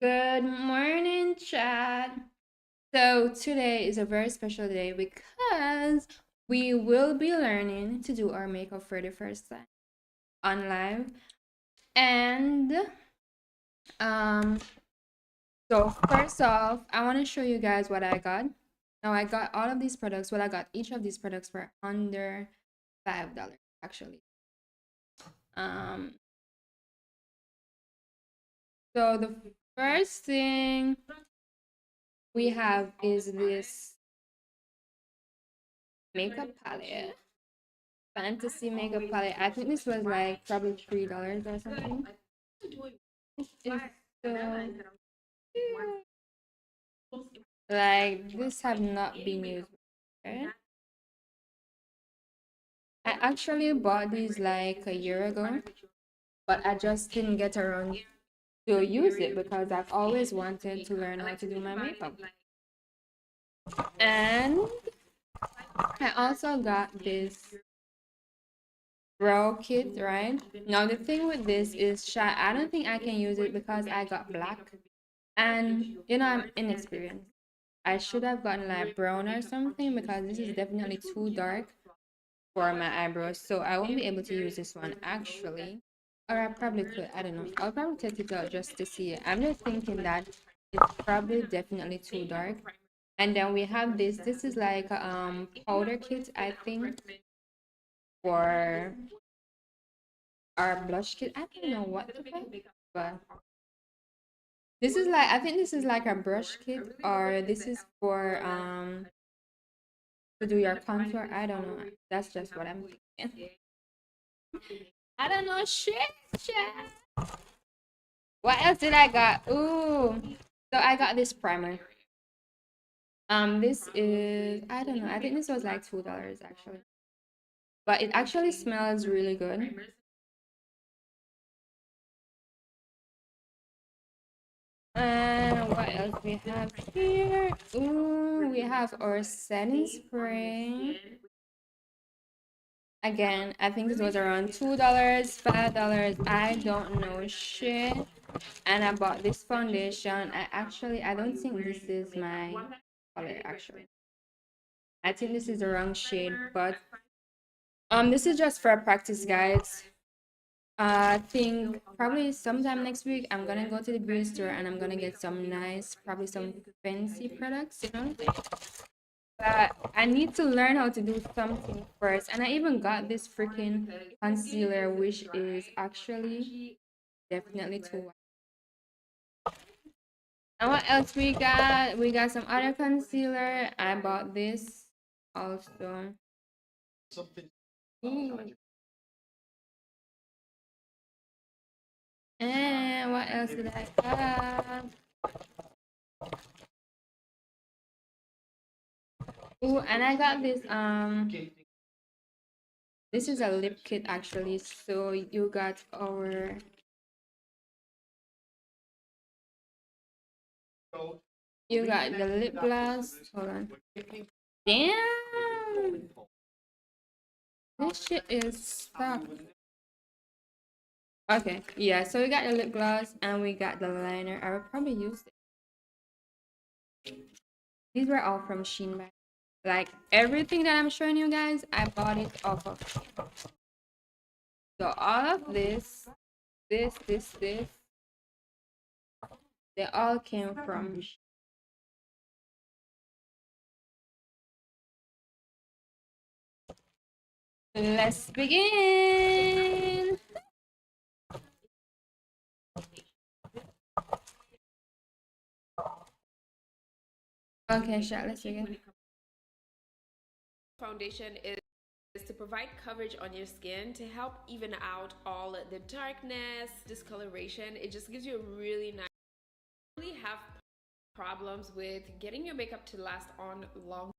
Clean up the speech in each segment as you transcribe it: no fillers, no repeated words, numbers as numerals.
Good morning, chat. So today is a very special day because we will be learning to do our makeup for the first time on live. And um so first off, I want to show you guys what I got. Now I got all of these products. Well, I got each of these products for under $5 actually. Um so the first thing we have is this makeup palette. Fantasy makeup palette. I think this was like probably $3 or something. It's so like this have not been used. Right? I actually bought these like a year ago, but I just didn't get around to use it because I've always wanted to learn how to do my makeup. And I also got this brow kit, right? Now the thing with this is I don't think I can use it because I got black. And I'm inexperienced. I should have gotten like brown or something because this is definitely too dark for my eyebrows. So I won't be able to use this one actually. Or I probably could. I don't know. I'll probably test it out just to see it. I'm just thinking that it's probably definitely too dark. And then we have this. This is like powder kit, I think, for our blush kit. I don't know what to pick, but this is like I think this is like a brush kit or this is for to do your contour. I don't know. That's just what I'm thinking. I don't know shit. What else did I got? Ooh. So I got this primer. This is I don't know. I think this was like $2 actually. But it actually smells really good. And what else we have here? Ooh, we have our setting spray. Again, I think this was around $2, $5. I don't know shit. And I bought this foundation. I don't think this is my color actually. I think this is the wrong shade, but this is just for practice, guys. I think probably sometime next week I'm gonna go to the beauty store and I'm gonna get some nice, probably some fancy products. But I need to learn how to do something first. And I even got this freaking concealer, which is actually definitely too white. And what else we got? We got some other concealer. I bought this also. Ooh. And what else did I have? Ooh, and I got this is a lip kit actually. So you got the lip gloss. Hold on. Damn. This shit is stuck. Okay, yeah, so we got the lip gloss and we got the liner. I would probably use it. These were all from Shein. Like everything that I'm showing you guys, I bought it off of Shein. So all of this, they all came from Shein. Let's begin. Okay, sure, let's begin. Foundation is to provide coverage on your skin to help even out all the darkness, discoloration. It just gives you a really nice. Really have problems with getting your makeup to last on long.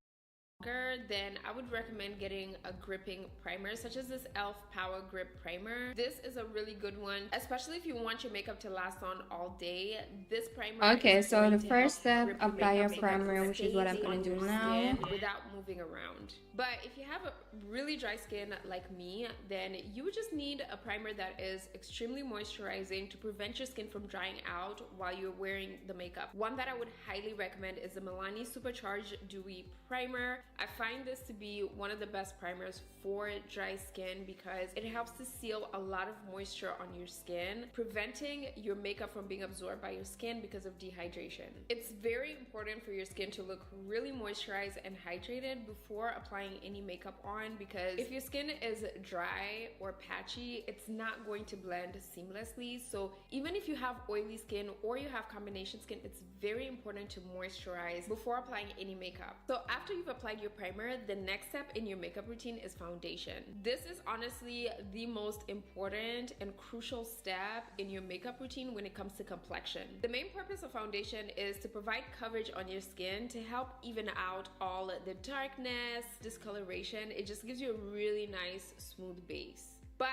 then I would recommend getting a gripping primer such as this e.l.f. Power Grip Primer. This is a really good one, especially if you want your makeup to last on all day. This primer Okay, so the first step, apply your primer, which is what I'm gonna do now. Without moving around. But if you have a really dry skin like me, then you would just need a primer that is extremely moisturizing to prevent your skin from drying out while you're wearing the makeup. One that I would highly recommend is the Milani Supercharged Dewy Primer. I find this to be one of the best primers for dry skin because it helps to seal a lot of moisture on your skin, preventing your makeup from being absorbed by your skin because of dehydration. It's very important for your skin to look really moisturized and hydrated before applying any makeup on, because if your skin is dry or patchy, it's not going to blend seamlessly. So even if you have oily skin or you have combination skin, it's very important to moisturize before applying any makeup. So after you've applied your primer, the next step in your makeup routine is foundation. This is honestly the most important and crucial step in your makeup routine when it comes to complexion. The main purpose of foundation is to provide coverage on your skin to help even out all the darkness, discoloration. It just gives you a really nice smooth base. But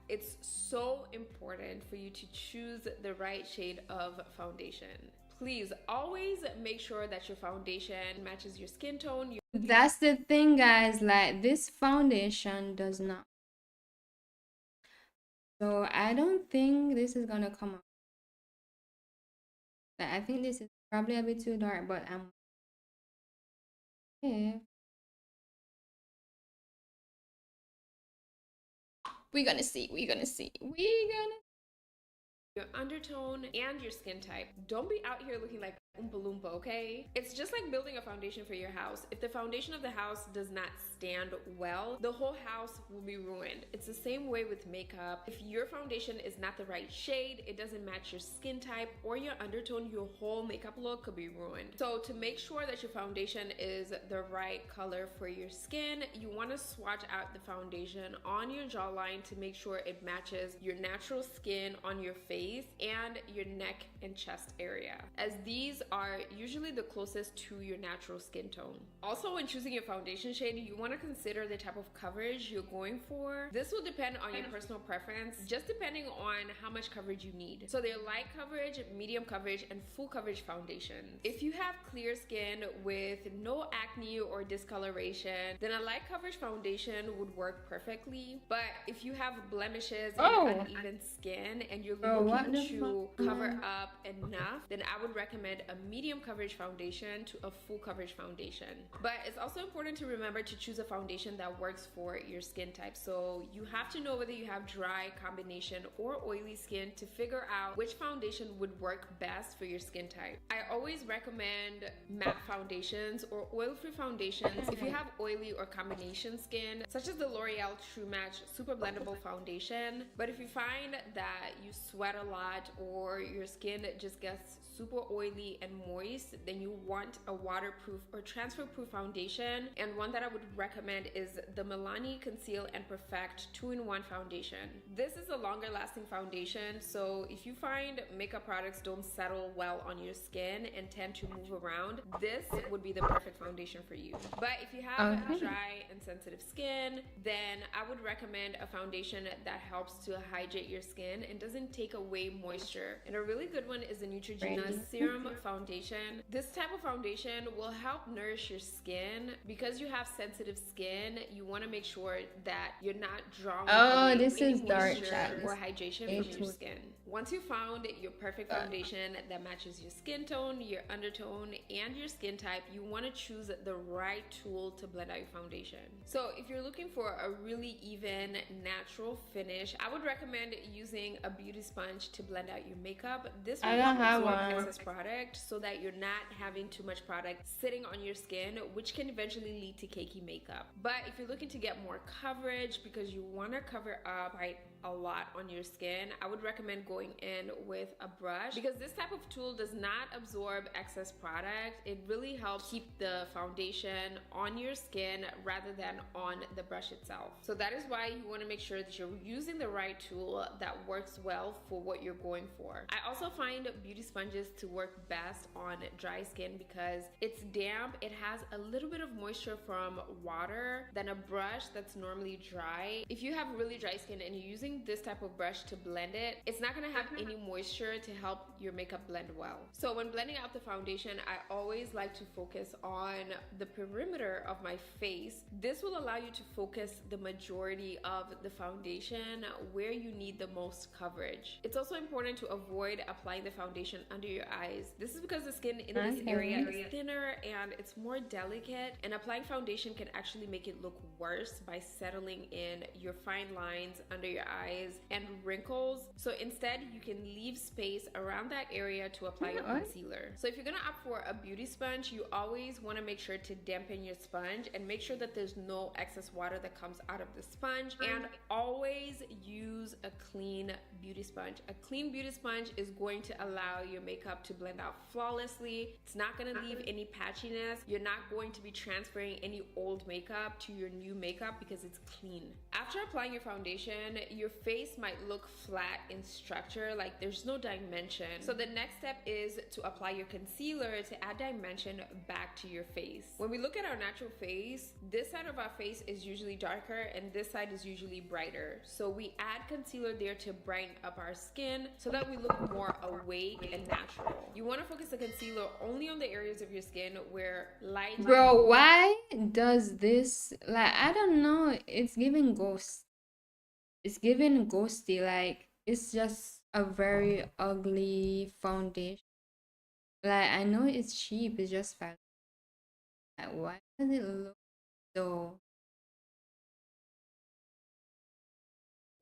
it's so important for you to choose the right shade of foundation. Please always make sure that your foundation matches your skin tone. That's the thing, guys, like this foundation does not. So I don't think this is gonna come up. I think this is probably a bit too dark, but I'm okay. We're gonna see. Your undertone and your skin type. Don't be out here looking like Oompa Loompa, okay? It's just like building a foundation for your house. If the foundation of the house does not stand well, the whole house will be ruined. It's the same way with makeup. If your foundation is not the right shade, it doesn't match your skin type or your undertone, your whole makeup look could be ruined. So to make sure that your foundation is the right color for your skin, you want to swatch out the foundation on your jawline to make sure it matches your natural skin on your face and your neck and chest area, as these are usually the closest to your natural skin tone. Also, when choosing your foundation shade, you want to consider the type of coverage you're going for. This will depend on your personal preference, just depending on how much coverage you need. So there are light coverage, medium coverage, and full coverage foundations. If you have clear skin with no acne or discoloration, then a light coverage foundation would work perfectly. But if you have blemishes and uneven skin and you're looking to cover up enough, then I would recommend a medium coverage foundation to a full coverage foundation. But it's also important to remember to choose a foundation that works for your skin type. So you have to know whether you have dry, combination, or oily skin to figure out which foundation would work best for your skin type. I always recommend matte foundations or oil-free foundations if you have oily or combination skin, such as the L'Oreal True Match Super Blendable Foundation. But if you find that you sweat a lot or your skin just gets super oily and moist, then you want a waterproof or transfer-proof foundation. And one that I would recommend is the Milani Conceal and Perfect 2-in-1 foundation. This is a longer lasting foundation, so if you find makeup products don't settle well on your skin and tend to move around, this would be the perfect foundation for you. But if you have dry and sensitive skin, then I would recommend a foundation that helps to hydrate your skin and doesn't take away moisture. And a really good one is the Neutrogena Serum Foundation. This type of foundation will help nourish your skin. Because you have sensitive skin, you want to make sure that you're not drawing away any moisture or hydration from your skin. Once you found your perfect foundation that matches your skin tone, your undertone, and your skin type, you want to choose the right tool to blend out your foundation. So if you're looking for a really even, natural finish, I would recommend using a beauty sponge to blend out your makeup. This will help absorb excess product so that you're not having too much product sitting on your skin, which can eventually lead to cakey makeup. But if you're looking to get more coverage because you want to cover up a lot on your skin, I would recommend going in with a brush, because this type of tool does not absorb excess product. It really helps keep the foundation on your skin rather than on the brush itself. So that is why you want to make sure that you're using the right tool that works well for what you're going for. I also find beauty sponges to work best on dry skin because it's damp, it has a little bit of moisture from water than a brush that's normally dry. If you have really dry skin and you're using this type of brush to blend it, it's not going to have any moisture to help your makeup blend well. So when blending out the foundation, I always like to focus on the perimeter of my face. This will allow you to focus the majority of the foundation where you need the most coverage. It's also important to avoid applying the foundation under your eyes. This is because the skin in this area is thinner and it's more delicate, and applying foundation can actually make it look worse by settling in your fine lines under your eyes and wrinkles. So instead, you can leave space around that area to apply your concealer. So if you're gonna opt for a beauty sponge, you always want to make sure to dampen your sponge and make sure that there's no excess water that comes out of the sponge, and always use a clean beauty sponge. A clean beauty sponge is going to allow your makeup to blend out flawlessly. It's not going to leave any patchiness. You're not going to be transferring any old makeup to your new makeup because it's clean. After applying your foundation, your face might look flat in structure, like there's no dimension. So the next step is to apply your concealer to add dimension back to your face. When we look at our natural face, this side of our face is usually darker and this side is usually brighter. So we add concealer there to brighten up our skin so that we look more awake and natural. You want to focus the concealer only on the areas of your skin where light... Bro, why does this, like, I don't know, it's giving ghost. It's giving ghosty, like, it's just a very ugly foundation. Like, I know it's cheap, it's just fat. Like, why does it look so...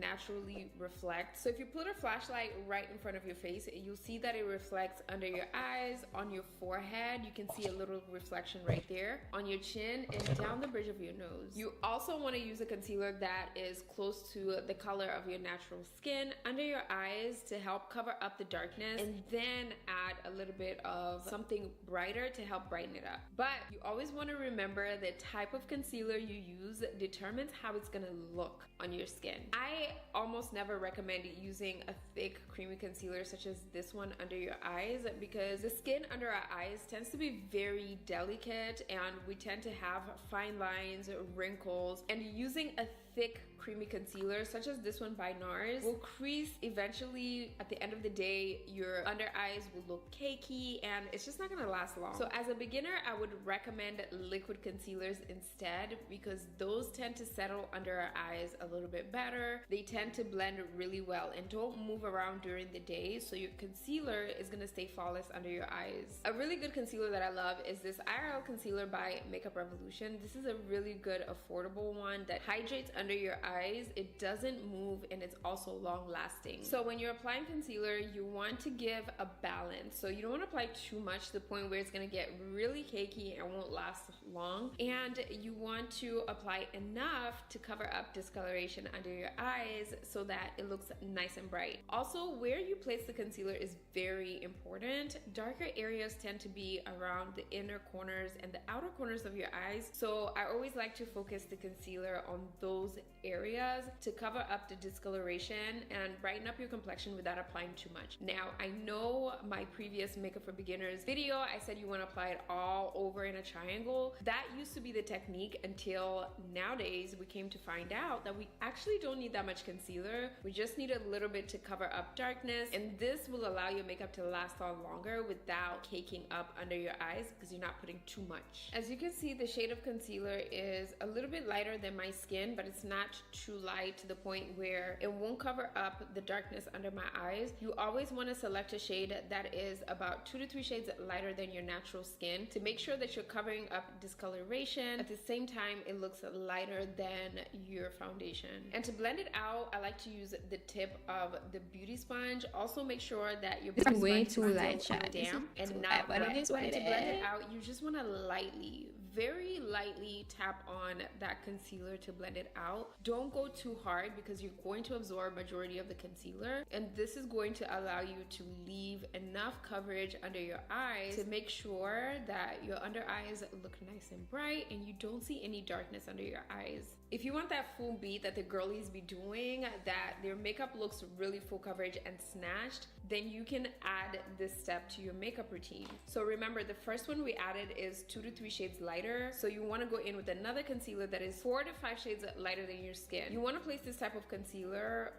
naturally reflect. So if you put a flashlight right in front of your face, you'll see that it reflects under your eyes, on your forehead. You can see a little reflection right there, on your chin, and down the bridge of your nose. You also want to use a concealer that is close to the color of your natural skin under your eyes to help cover up the darkness, and then add a little bit of something brighter to help brighten it up. But you always want to remember the type of concealer you use determines how it's going to look on your skin. I almost never recommend using a thick creamy concealer such as this one under your eyes, because the skin under our eyes tends to be very delicate and we tend to have fine lines, wrinkles, and using a thick creamy concealer such as this one by NARS will crease eventually. At the end of the day, your under eyes will look cakey and it's just not gonna last long. So as a beginner, I would recommend liquid concealers instead, because those tend to settle under our eyes a little bit better. They tend to blend really well and don't move around during the day, so your concealer is gonna stay flawless under your eyes. A really good concealer that I love is this IRL concealer by Makeup Revolution. This is a really good affordable one that hydrates under your eyes. It doesn't move and it's also long lasting. So when you're applying concealer, you want to give a balance. So you don't want to apply too much to the point where it's going to get really cakey and won't last long, and you want to apply enough to cover up discoloration under your eyes so that it looks nice and bright. Also, where you place the concealer is very important. Darker areas tend to be around the inner corners and the outer corners of your eyes, so I always like to focus the concealer on those areas to cover up the discoloration and brighten up your complexion without applying too much. Now, I know my previous Makeup for Beginners video, I said you want to apply it all over in a triangle. That used to be the technique until nowadays we came to find out that we actually don't need that much concealer. We just need a little bit to cover up darkness, and this will allow your makeup to last on longer without caking up under your eyes because you're not putting too much. As you can see, the shade of concealer is a little bit lighter than my skin, but it's not too light to the point where it won't cover up the darkness under my eyes. You always want to select a shade that is about 2 to 3 shades lighter than your natural skin to make sure that you're covering up discoloration. At the same time, it looks lighter than your foundation. And to blend it out, I like to use the tip of the beauty sponge. Also make sure that your beauty It's way sponge too is light, still chat. damp It's and too not light, but wet. it is And what to it blend is. it out, you just want to lightly, very lightly tap on that concealer to blend it out. Don't go too hard because you're going to absorb majority of the concealer, and this is going to allow you to leave enough coverage under your eyes to make sure that your under eyes look nice and bright and you don't see any darkness under your eyes. If you want that full beat that the girlies be doing, that their makeup looks really full coverage and snatched, then you can add this step to your makeup routine. So remember, the first one we added is 2 to 3 shades lighter. So you want to go in with another concealer that is 4 to 5 shades lighter than your skin. You want to place this type of concealer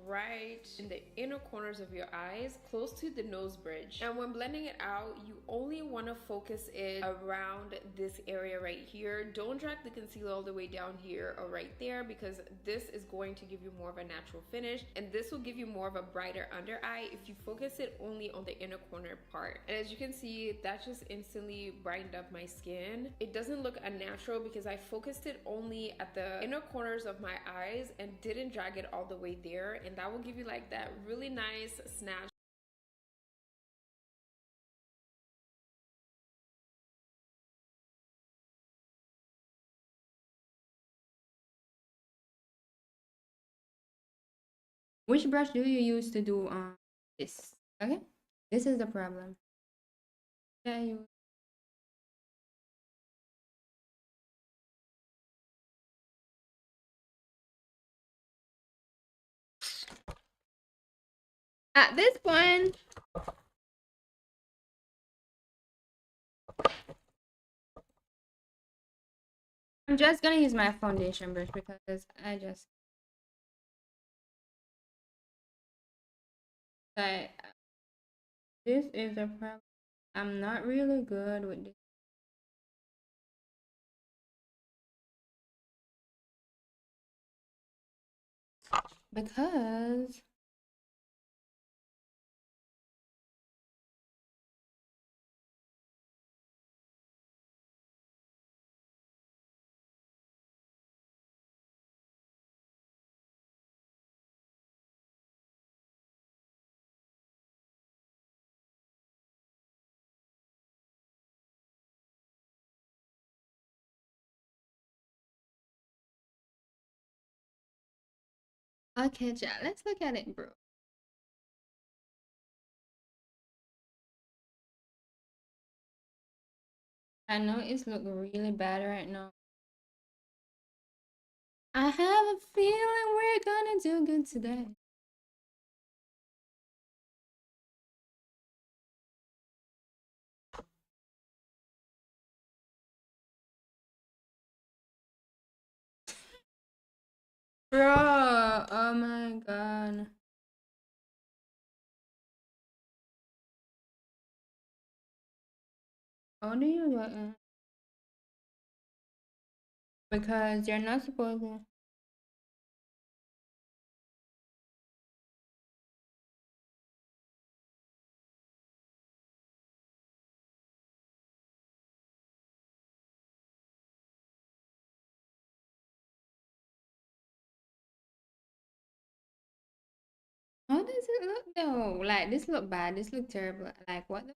right in the inner corners of your eyes, close to the nose bridge. And when blending it out, you only want to focus it around this area right here. Don't drag the concealer all the way down here or right there, because this is going to give you more of a natural finish, and this will give you more of a brighter under eye if you focus it only on the inner corner part. And as you can see, that just instantly brightened up my skin. It doesn't look unnatural because I focused it only at the inner corners of my eyes and didn't drag it all the way there, and that will give you like that really nice snatch. Which brush do you use to do this? Okay, this is the problem. Yeah, you. At this point, I'm just gonna use my foundation brush because I just like this is a problem. I'm not really good with this. Because okay, chat, let's look at it, bro. I know it's looking really bad right now. I have a feeling we're gonna do good today. Bro, oh my god. How do you do it? Because you're not supposed to. How does it look though? Like this look bad. This look terrible. Like what the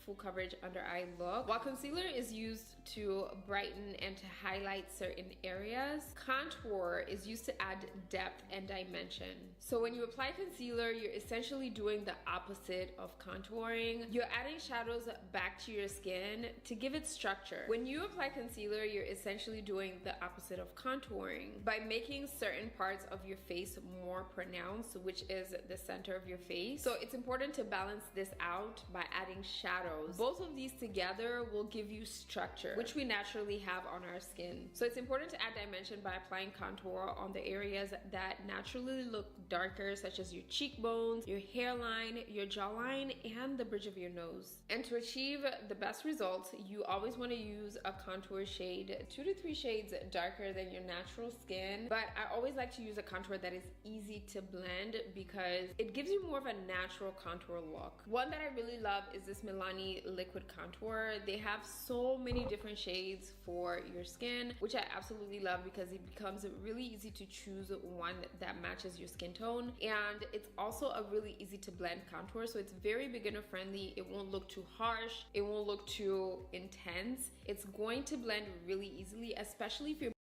Full coverage under eye look. While concealer is used to brighten and to highlight certain areas, contour is used to add depth and dimension. So when you apply concealer, you're essentially doing the opposite of contouring. You're adding shadows back to your skin to give it structure. When you apply concealer, you're essentially doing the opposite of contouring by making certain parts of your face more pronounced, which is the center of your face. So it's important to balance this out by adding shadows. Both of these together will give you structure, which we naturally have on our skin. So it's important to add dimension by applying contour on the areas that naturally look darker, such as your cheekbones, your hairline, your jawline, and the bridge of your nose. And to achieve the best results, you always want to use a contour shade 2 to 3 shades darker than your natural skin. But I always like to use a contour that is easy to blend because it gives you more of a natural contour look. One that I really love is this Milani Milani liquid contour. They have so many different shades for your skin, which I absolutely love because it becomes really easy to choose one that matches your skin tone. And it's also a really easy to blend contour, so it's very beginner friendly. It won't look too harsh, it won't look too intense. It's going to blend really easily, especially if you're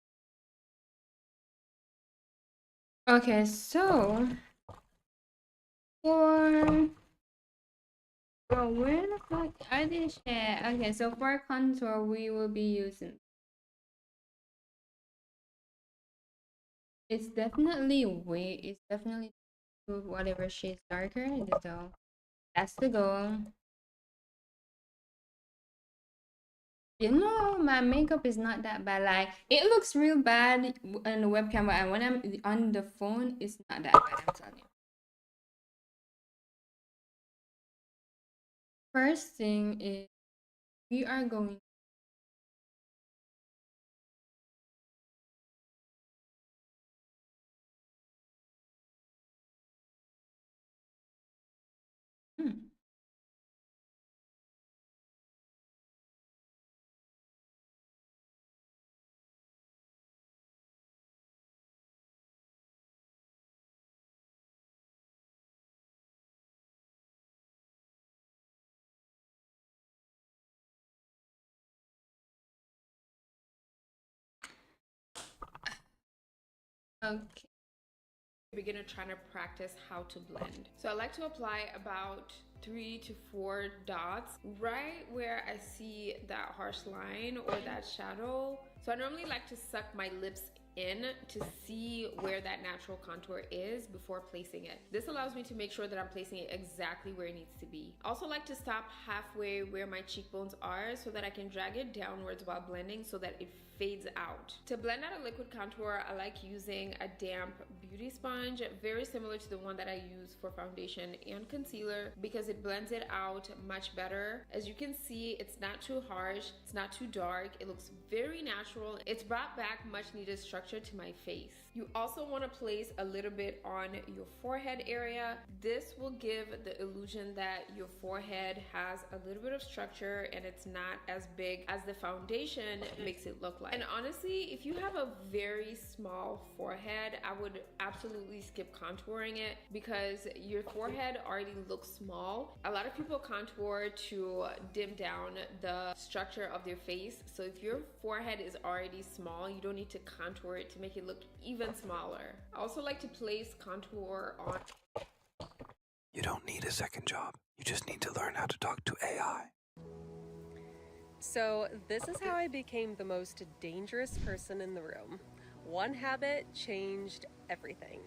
Okay, so for where the fuck I didn't share. Okay, so for contour we will be using, it's definitely whatever shades darker, so that's the goal. You know, my makeup is not that bad. Like, it looks real bad on the webcam, and when I'm on the phone, it's not that bad, I'm telling you. First thing is we are going. Hmm. Okay. beginner trying to practice how to blend. So I like to apply about 3 to 4 dots right where I see that harsh line or that shadow. So I normally like to suck my lips in to see where that natural contour is before placing it. This allows me to make sure that I'm placing it exactly where it needs to be. I also like to stop halfway where my cheekbones are so that I can drag it downwards while blending so that it fades out. To blend out a liquid contour, I like using a damp beauty sponge, very similar to the one that I use for foundation and concealer, because it blends it out much better. As you can see, it's not too harsh, it's not too dark, it looks very natural. It's brought back much needed structure to my face. You also want to place a little bit on your forehead area. This will give the illusion that your forehead has a little bit of structure and it's not as big as the foundation makes it look like. And honestly, if you have a very small forehead, I would absolutely skip contouring it because your forehead already looks small. A lot of people contour to dim down the structure of their face. So if your forehead is already small, you don't need to contour it to make it look even smaller. I also like to place contour on. You don't need a second job. You just need to learn how to talk to AI. So this is how I became the most dangerous person in the room. One habit changed everything.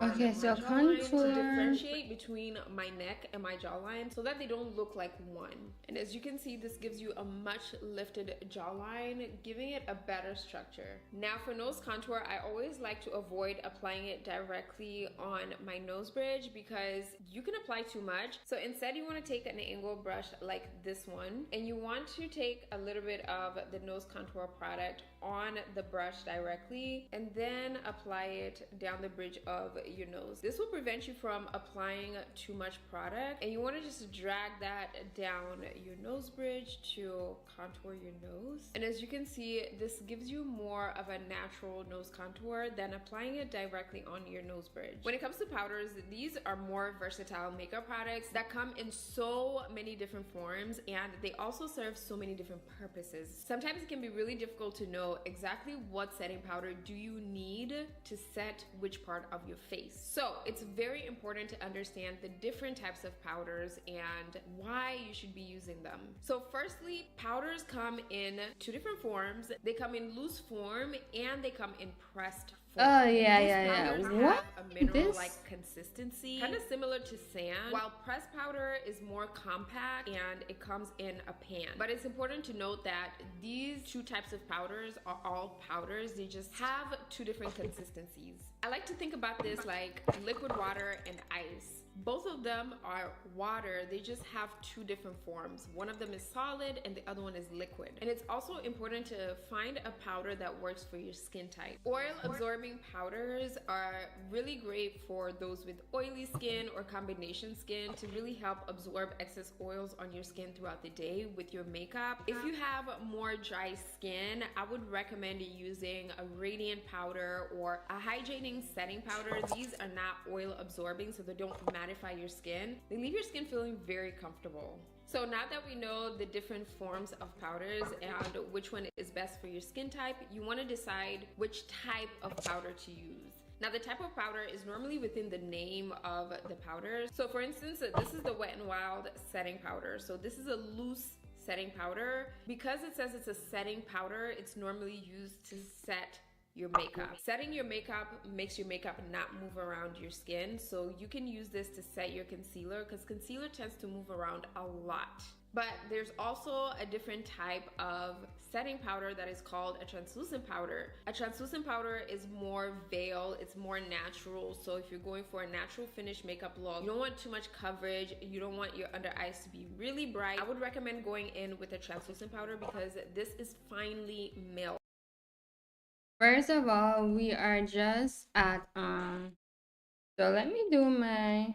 Okay, so to contour. differentiate between my neck and my jawline so that they don't look like one. And as you can see, this gives you a much lifted jawline, giving it a better structure. Now for nose contour, I always like to avoid applying it directly on my nose bridge because you can apply too much. So instead you want to take an angle brush like this one, and you want to take a little bit of the nose contour product on the brush directly and then apply it down the bridge of your nose. This will prevent you from applying too much product, and you want to just drag that down your nose bridge to contour your nose. And as you can see, this gives you more of a natural nose contour than applying it directly on your nose bridge. When it comes to powders, these are more versatile makeup products that come in so many different forms, and they also serve so many different purposes. Sometimes it can be really difficult to know exactly what setting powder do you need to set which part of your face. So it's very important to understand the different types of powders and why you should be using them. So firstly, powders come in 2 different forms. They come in loose form and they come in pressed form. Oh yeah, These yeah. powders What? have a mineral-like consistency, kind of similar to sand, while pressed powder is more compact and it comes in a pan. But it's important to note that these 2 types of powders are all powders. They just have two different consistencies. I like to think about this like liquid water and ice. Both of them are water, they just have two different forms. One of them is solid and the other one is liquid. And it's also important to find a powder that works for your skin type. Oil absorbing powders are really great for those with oily skin or combination skin to really help absorb excess oils on your skin throughout the day with your makeup. If you have more dry skin, I would recommend using a radiant powder or a hydrating setting powder. These are not oil absorbing, so they don't mattify your skin. They leave your skin feeling very comfortable. So now that we know the different forms of powders and which one is best for your skin type, you want to decide which type of powder to use. Now the type of powder is normally within the name of the powder. So for instance, this is the Wet n Wild setting powder. So this is a loose setting powder. Because it says it's a setting powder, it's normally used to set your makeup. Setting your makeup makes your makeup not move around your skin, so you can use this to set your concealer because concealer tends to move around a lot. But there's also a different type of setting powder that is called a translucent powder. A translucent powder is more veil, it's more natural. So if you're going for a natural finish makeup look, you don't want too much coverage, you don't want your under eyes to be really bright, I would recommend going in with a translucent powder because this is finely milled. First of all, we are just at so let me do my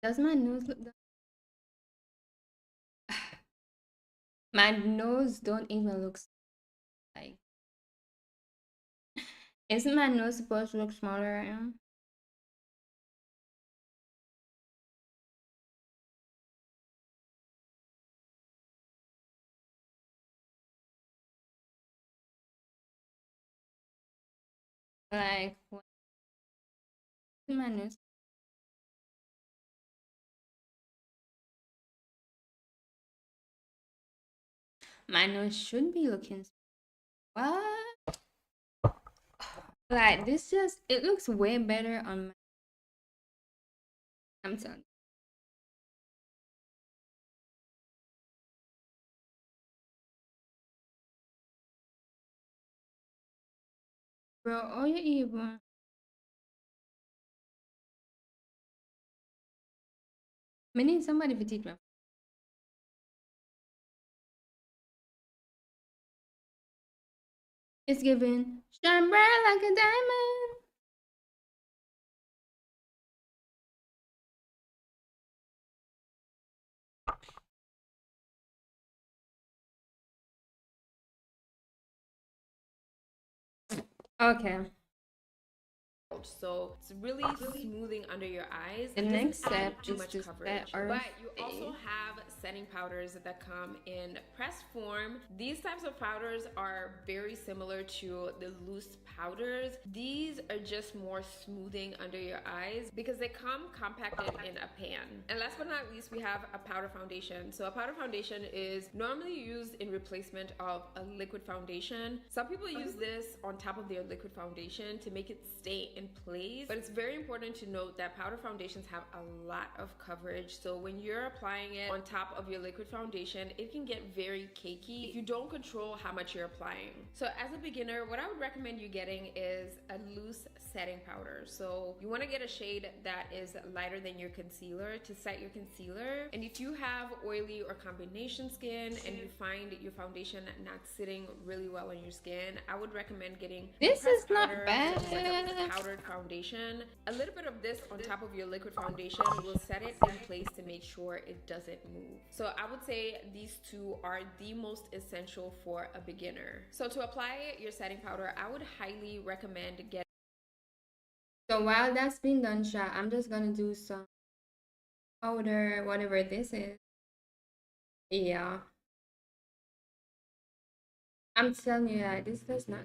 does my nose look my nose don't even look like isn't my nose supposed to look smaller right now? Like what is my nose? My nose should be looking what? Like this just it looks way better on my I'm telling you. Bro, all you evil. I need somebody to teach me. It's giving shine bright like a diamond. Okay. So it's really smoothing under your eyes. The It doesn't next add step too is much to coverage. set our But you also face. have setting powders that come in pressed form. These types of powders are very similar to the loose powders. These are just more smoothing under your eyes because they come compacted in a pan. And last but not least, we have a powder foundation. So a powder foundation is normally used in replacement of a liquid foundation. Some people use this on top of their liquid foundation to make it stay in place, but it's very important to note that powder foundations have a lot of coverage. So when you're applying it on top of your liquid foundation, it can get very cakey if you don't control how much you're applying. So as a beginner, what I would recommend you getting is a loose setting powder. So you want to get a shade that is lighter than your concealer to set your concealer. And if you have oily or combination skin and you find your foundation not sitting really well on your skin, I would recommend getting This pressed is not powder, bad. so it's like a powdered foundation. A little bit of this on top of your liquid foundation will set it in place to make sure it doesn't move. So I would say these two are the most essential for a beginner. So to apply your setting powder, I would highly recommend getting So while that's been done, Sha, I'm just gonna do some powder, whatever this is. Yeah. I'm telling you that this does not.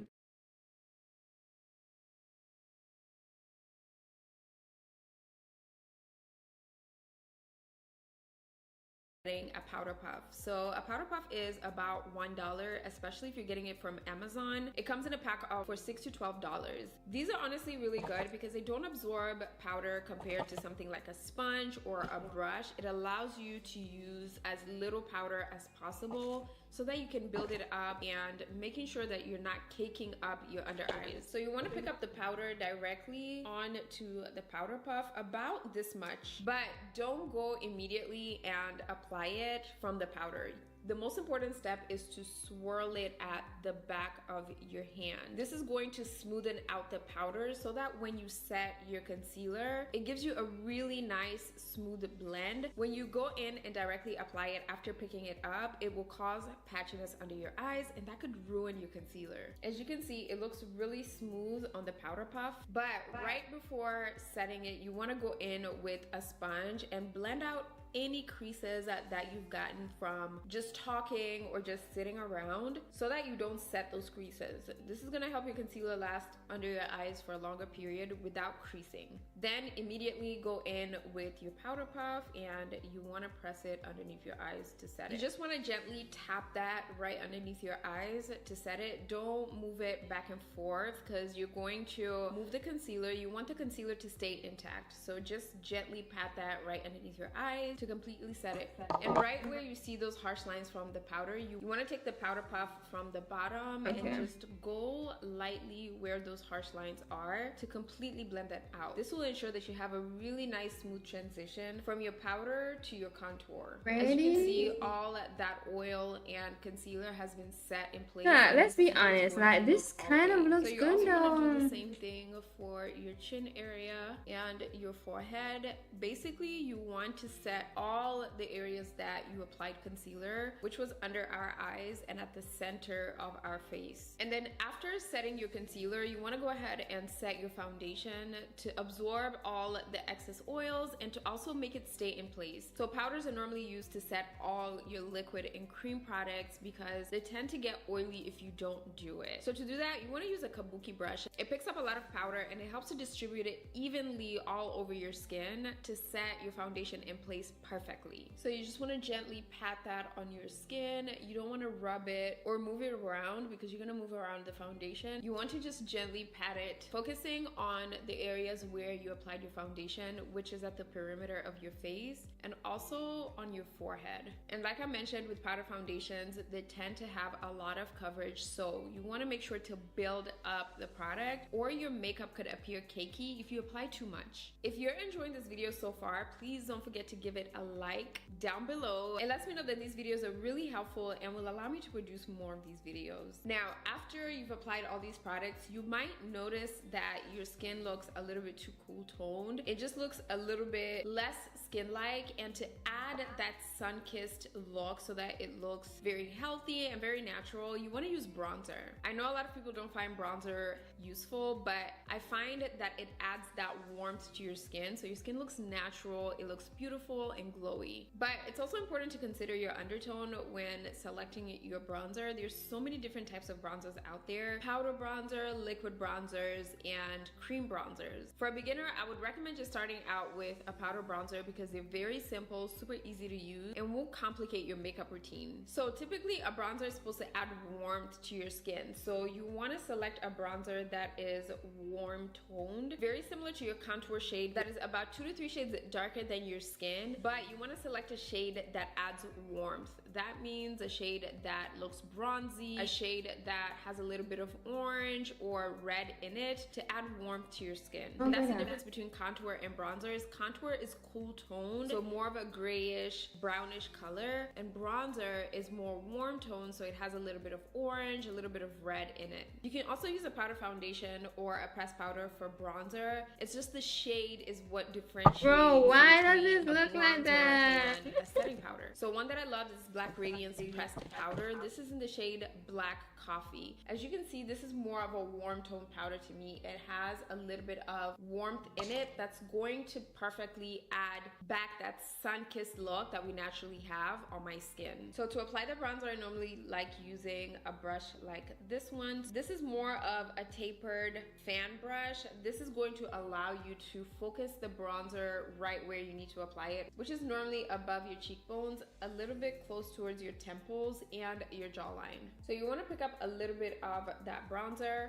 A powder puff. So a powder puff is about $1, especially if you're getting it from Amazon. It comes in a pack of for $6 to $12. These are honestly really good because they don't absorb powder compared to something like a sponge or a brush. It allows you to use as little powder as possible so that you can build it up and making sure that you're not caking up your under eyes. So you want to pick up the powder directly onto the powder puff, about this much, but don't go immediately and apply it from the powder. The most important step is to swirl it at the back of your hand. This is going to smoothen out the powder so that when you set your concealer, it gives you a really nice smooth blend. When you go in and directly apply it after picking it up, it will cause patchiness under your eyes and that could ruin your concealer. As you can see, it looks really smooth on the powder puff, but right before setting it, you want to go in with a sponge and blend out any creases that you've gotten from just talking or just sitting around so that you don't set those creases. This is gonna help your concealer last under your eyes for a longer period without creasing. Then immediately go in with your powder puff and you want to press it underneath your eyes to set it. You just want to gently tap that right underneath your eyes to set it. Don't move it back and forth because you're going to move the concealer. You want the concealer to stay intact. So just gently pat that right underneath your eyes to completely set it. And right where you see those harsh lines from the powder, you want to take the powder puff from the bottom and just go lightly where those harsh lines are to completely blend that out. This will ensure that you have a really nice smooth transition from your powder to your contour. As you can see, all that oil and concealer has been set in place. Yeah, let's be honest, like this kind of looks so you good also though. want to do the same thing for your chin area and your forehead. Basically, you want to set all the areas that you applied concealer, which was under our eyes and at the center of our face. And then after setting your concealer, you want to go ahead and set your foundation to absorb all the excess oils and to also make it stay in place. So powders are normally used to set all your liquid and cream products because they tend to get oily if you don't do it. So to do that, you want to use a kabuki brush. It picks up a lot of powder and it helps to distribute it evenly all over your skin to set your foundation in place perfectly. So you just want to gently pat that on your skin. You don't want to rub it or move it around because you're going to move around the foundation. You want to just gently pat it, focusing on the areas where you applied your foundation, which is at the perimeter of your face and also on your forehead. And like I mentioned with powder foundations, they tend to have a lot of coverage, so you want to make sure to build up the product or your makeup could appear cakey if you apply too much. If you're enjoying this video so far, please don't forget to give it a like down below. It lets me know that these videos are really helpful and will allow me to produce more of these videos. Now, after you've applied all these products, you might notice that your skin looks a little bit too cool toned. It just looks a little bit less skin-like, and to add that sun-kissed look so that it looks very healthy and very natural, you want to use bronzer. I know a lot of people don't find bronzer useful, but I find that it adds that warmth to your skin so your skin looks natural, it looks beautiful and glowy. But it's also important to consider your undertone when selecting your bronzer. There's so many different types of bronzers out there: powder bronzer, liquid bronzers, and cream bronzers. For a beginner, I would recommend just starting out with a powder bronzer because they're very simple, super easy to use, and won't complicate your makeup routine. So typically a bronzer is supposed to add warmth to your skin, so you want to select a bronzer that is warm toned, very similar to your contour shade that is about 2 to 3 shades darker than your skin, but you want to select a shade that adds warmth. That means a shade that looks bronzy, a shade that has a little bit of orange or red in it to add warmth to your skin. And that's the difference between contour and bronzers. Contour is cool toned, so more of a grayish, brownish color, and bronzer is more warm toned, so it has a little bit of orange, a little bit of red in it. You can also use a powder foundation or a pressed powder for bronzer. It's just the shade is what differentiates. Bro, why does it look like that? And a setting powder. So one that I love is Black Black Radiance Pressed Powder. This is in the shade Black Coffee. As you can see, this is more of a warm tone powder to me. It has a little bit of warmth in it that's going to perfectly add back that sun-kissed look that we naturally have on my skin. So to apply the bronzer, I normally like using a brush like this one. This is more of a tapered fan brush. This is going to allow you to focus the bronzer right where you need to apply it, which is normally above your cheekbones, a little bit close towards your temples and your jawline. So you want to pick up a little bit of that bronzer.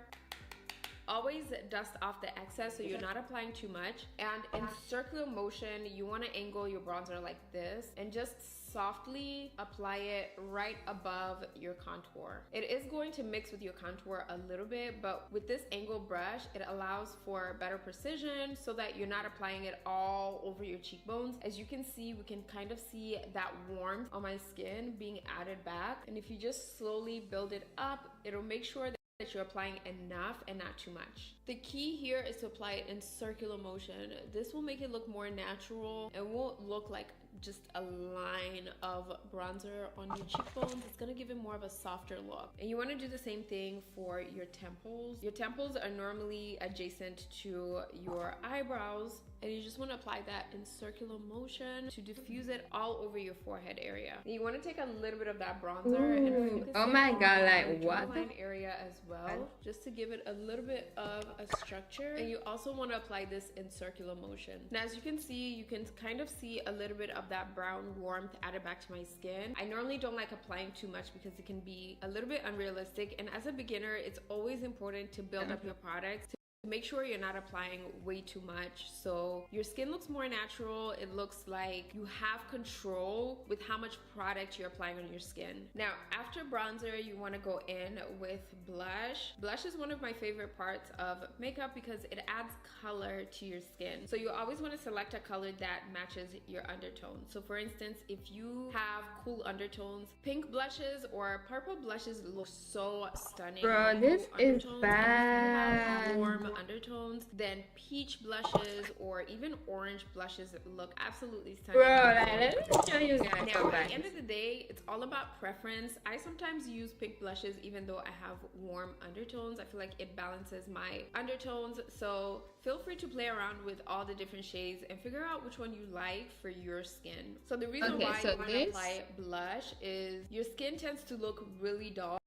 Always dust off the excess so you're not applying too much. And in circular motion, you want to angle your bronzer like this and just softly apply it right above your contour. It is going to mix with your contour a little bit, but with this angle brush, it allows for better precision so that you're not applying it all over your cheekbones. As you can see, we can kind of see that warmth on my skin being added back. And if you just slowly build it up, it'll make sure that you're applying enough and not too much. The key here is to apply it in circular motion. This will make it look more natural. It won't look like just a line of bronzer on your cheekbones. It's gonna give it more of a softer look. And you want to do the same thing for your temples. Your temples are normally adjacent to your eyebrows, and you just want to apply that in circular motion to diffuse it all over your forehead area. And you want to take a little bit of that bronzer and focus oh it my on god, the like what? jawline area as well, just to give it a little bit of a structure. And you also want to apply this in circular motion. Now, as you can see, you can kind of see a little bit of that brown warmth added back to my skin. I normally don't like applying too much because it can be a little bit unrealistic. And as a beginner, it's always important to build up your products. Make sure you're not applying way too much so your skin looks more natural. It looks like you have control with how much product you're applying on your skin. Now, after bronzer, you want to go in with blush. Blush is one of my favorite parts of makeup because it adds color to your skin. So you always want to select a color that matches your undertone. So for instance, if you have cool undertones, pink blushes or purple blushes look so stunning. Bro, this is bad. Warm undertones, then peach blushes or even orange blushes look absolutely stunning. Bro, like, let me show you guys. Now, at the end of the day, it's all about preference. I sometimes use pink blushes even though I have warm undertones. I feel like it balances my undertones. So feel free to play around with all the different shades and figure out which one you like for your skin. So the reason why you want to apply blush is your skin tends to look really dull.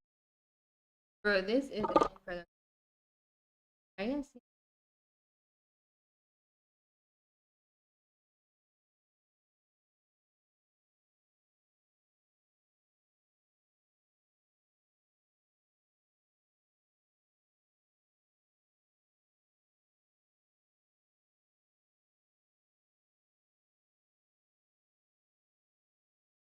Bro, this is incredible. I can see.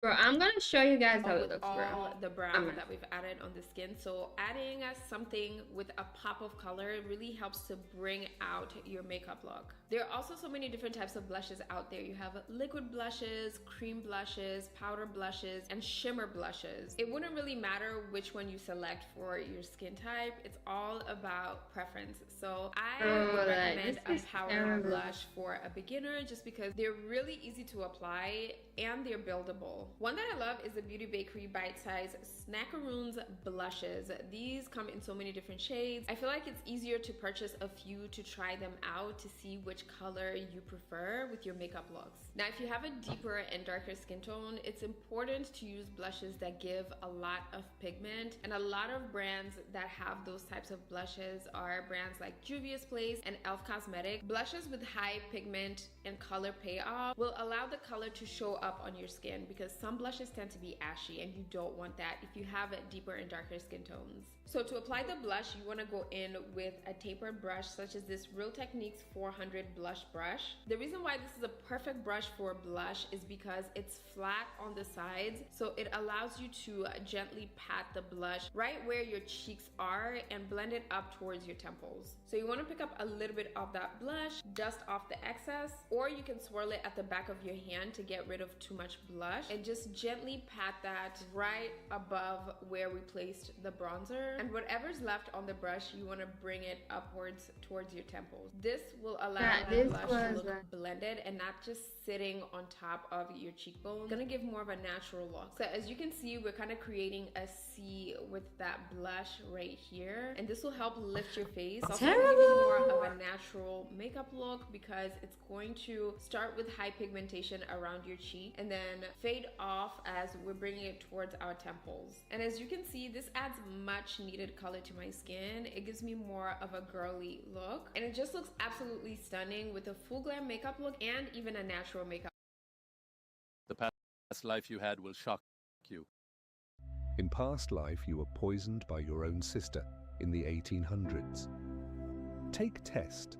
Bro, I'm gonna show you guys how it looks, bro. The brown that we've added on the skin. So adding something with a pop of color really helps to bring out your makeup look. There are also so many different types of blushes out there. You have liquid blushes, cream blushes, powder blushes, and shimmer blushes. It wouldn't really matter which one you select for your skin type. It's all about preference. So I would recommend a powder blush for a beginner just because they're really easy to apply and they're buildable. One that I love is the Beauty Bakery Bite Size Snackaroons blushes. These come in so many different shades. I feel like it's easier to purchase a few to try them out to see which color you prefer with your makeup looks. Now, if you have a deeper and darker skin tone, it's important to use blushes that give a lot of pigment, and a lot of brands that have those types of blushes are brands like Juvia's Place and Elf Cosmetics. Blushes with high pigment and color payoff will allow the color to show up on your skin because some blushes tend to be ashy and you don't want that if you have deeper and darker skin tones. So to apply the blush, you want to go in with a tapered brush such as this Real Techniques 400 blush brush. The reason why this is a perfect brush for blush is because it's flat on the sides, so it allows you to gently pat the blush right where your cheeks are and blend it up towards your temples. So you want to pick up a little bit of that blush, dust off the excess, or you can swirl it at the back of your hand to get rid of too much blush and just gently pat that right above where we placed the bronzer. and whatever's left on the brush, you want to bring it upwards towards your temples. This will allow the this blush was to look blended and not just sitting on top of your cheekbone. It's gonna give more of a natural look. So as you can see, we're kind of creating a C with that blush right here, and this will help lift your face. Also give you more of a natural makeup look because it's going to start with high pigmentation around your cheek and then fade off as we're bringing it towards our temples. And as you can see, this adds much needed color to my skin. It gives me more of a girly look, and it just looks absolutely stunning with a full glam makeup look and even a natural makeup. The past life you had will shock you. In past life, you were poisoned by your own sister in the 1800s. Take test.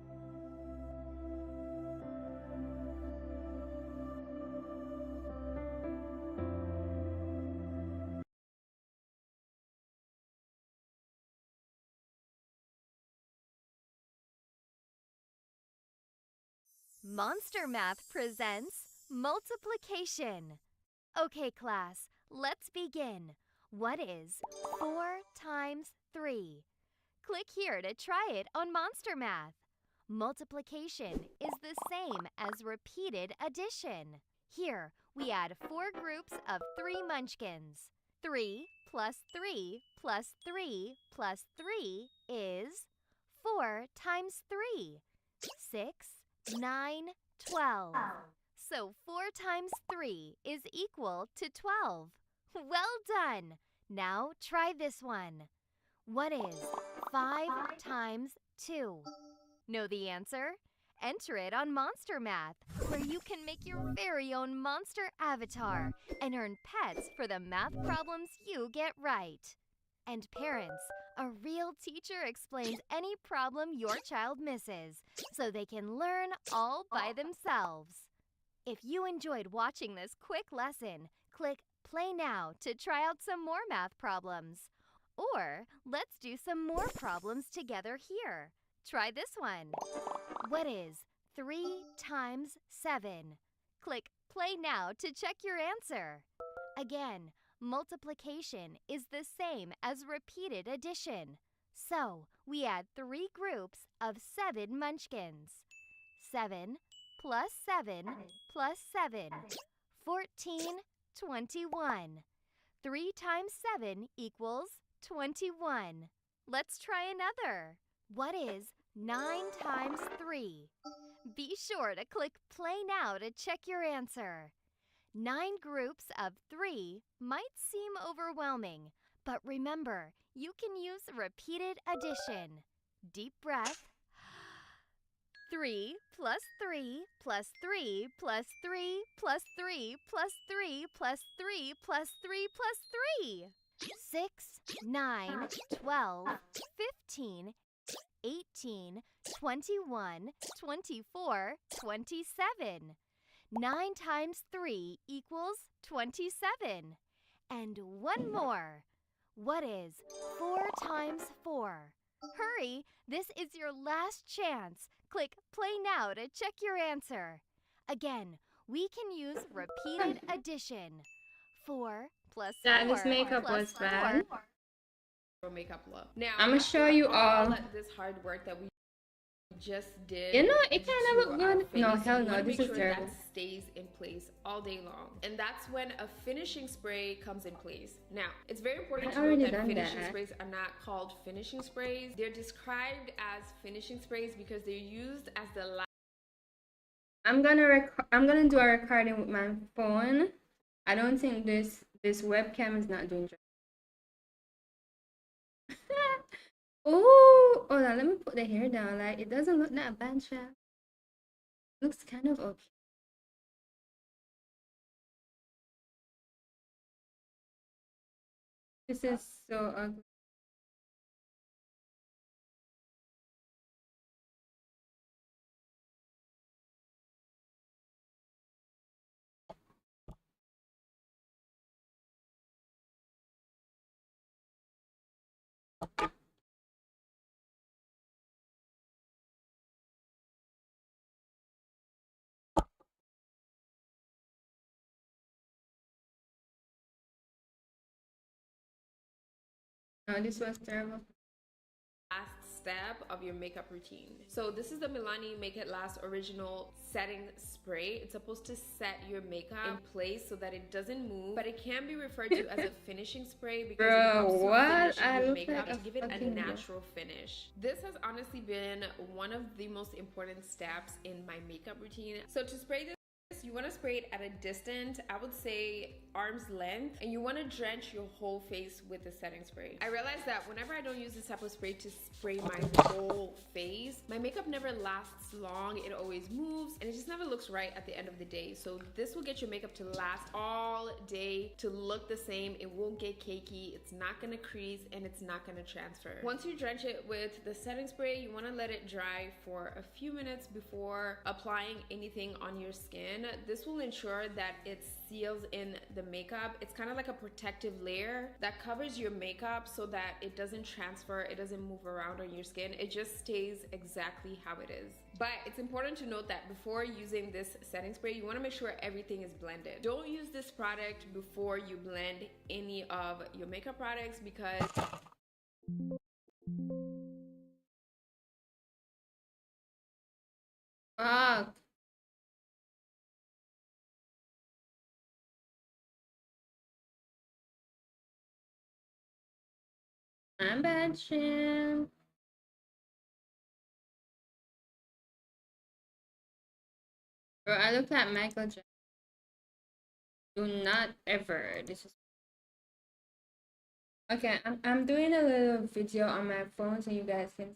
Monster Math presents multiplication. Okay, class, let's begin. What is 4 times 3? Click here to try it on Monster Math. Multiplication is the same as repeated addition. Here, we add 4 groups of 3 munchkins. 3 plus 3 plus 3 plus 3 is 4 times 3. 6, 9, 12. So 4 times 3 is equal to 12. Well done! Now try this one. What is 5 times 2? Know the answer? Enter it on Monster Math, where you can make your very own monster avatar and earn pets for the math problems you get right. And parents, a real teacher explains any problem your child misses, so they can learn all by themselves. If you enjoyed watching this quick lesson, click Play Now to try out some more math problems. Or let's do some more problems together here. Try this one. What is 3 times 7? Click Play Now to check your answer. Again, multiplication is the same as repeated addition. So, we add 3 groups of 7 munchkins. 7 plus 7 plus 7. 14, 21. 3 times 7 equals 21. Let's try another. What is 9 times 3? Be sure to click Play Now to check your answer. 9 groups of 3 might seem overwhelming, but remember, you can use repeated addition. Deep breath. 3 plus 3 plus 3 plus 3 plus 3 plus 3 plus 3 plus 3 plus 3. 6, 9, 12, 15, 18, 21, 24, 27. 9 times 3 equals 27. And one more. What is 4 times 4? Hurry, this is your last chance. Click Play Now to check your answer. Again, we can use repeated addition. 4 plus 4 Yeah, this makeup plus was 4. bad. Makeup look. Now, I'ma show you all. this hard work that we just did. You know, it kind of to look our good. face, No, you hell wanna no, make this is sure terrible. that stays in place all day long, and that's when a finishing spray comes in place. Now, it's very important I to note already that done finishing that. sprays are not called finishing sprays. They're described as finishing sprays because they're used as the last. I'm gonna do a recording with my phone. I don't think this webcam is not doing justice. Oh, hold on, let me put the hair down. Like, it doesn't look that bad, child. Looks kind of okay. This is so ugly. Oh, this was terrible. Last step of your makeup routine. So this is the Milani Make It Last Original Setting Spray. It's supposed to set your makeup in place so that it doesn't move, but it can be referred to as a finishing spray because it Bro, helps to what? finish I your look makeup like to a give it a fucking natural finish. This has honestly been one of the most important steps in my makeup routine. So to spray this, you want to spray it at a distance, I would say arm's length, and you want to drench your whole face with the setting spray. I realized that whenever I don't use this type of spray to spray my whole face, my makeup never lasts long. It always moves and it just never looks right at the end of the day. So this will get your makeup to last all day, to look the same. It won't get cakey, it's not gonna crease, and it's not gonna transfer. Once you drench it with the setting spray, you want to let it dry for a few minutes before applying anything on your skin. This will ensure that it seals in the makeup. It's kind of like a protective layer that covers your makeup so that it doesn't transfer, it doesn't move around on your skin. It just stays exactly how it is. But it's important to note that before using this setting spray, you want to make sure everything is blended. Don't use this product before you blend any of your makeup products because Fuck. I'm bad, Shin. Bro, I looked at Michael Jackson. Do not ever. This is okay. I'm doing a little video on my phone so you guys can.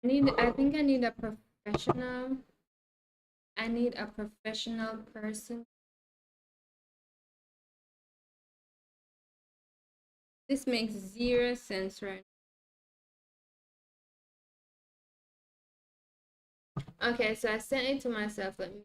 I think I need a professional. I need a professional person. This makes zero sense, right? Okay, so I sent it to myself. Let me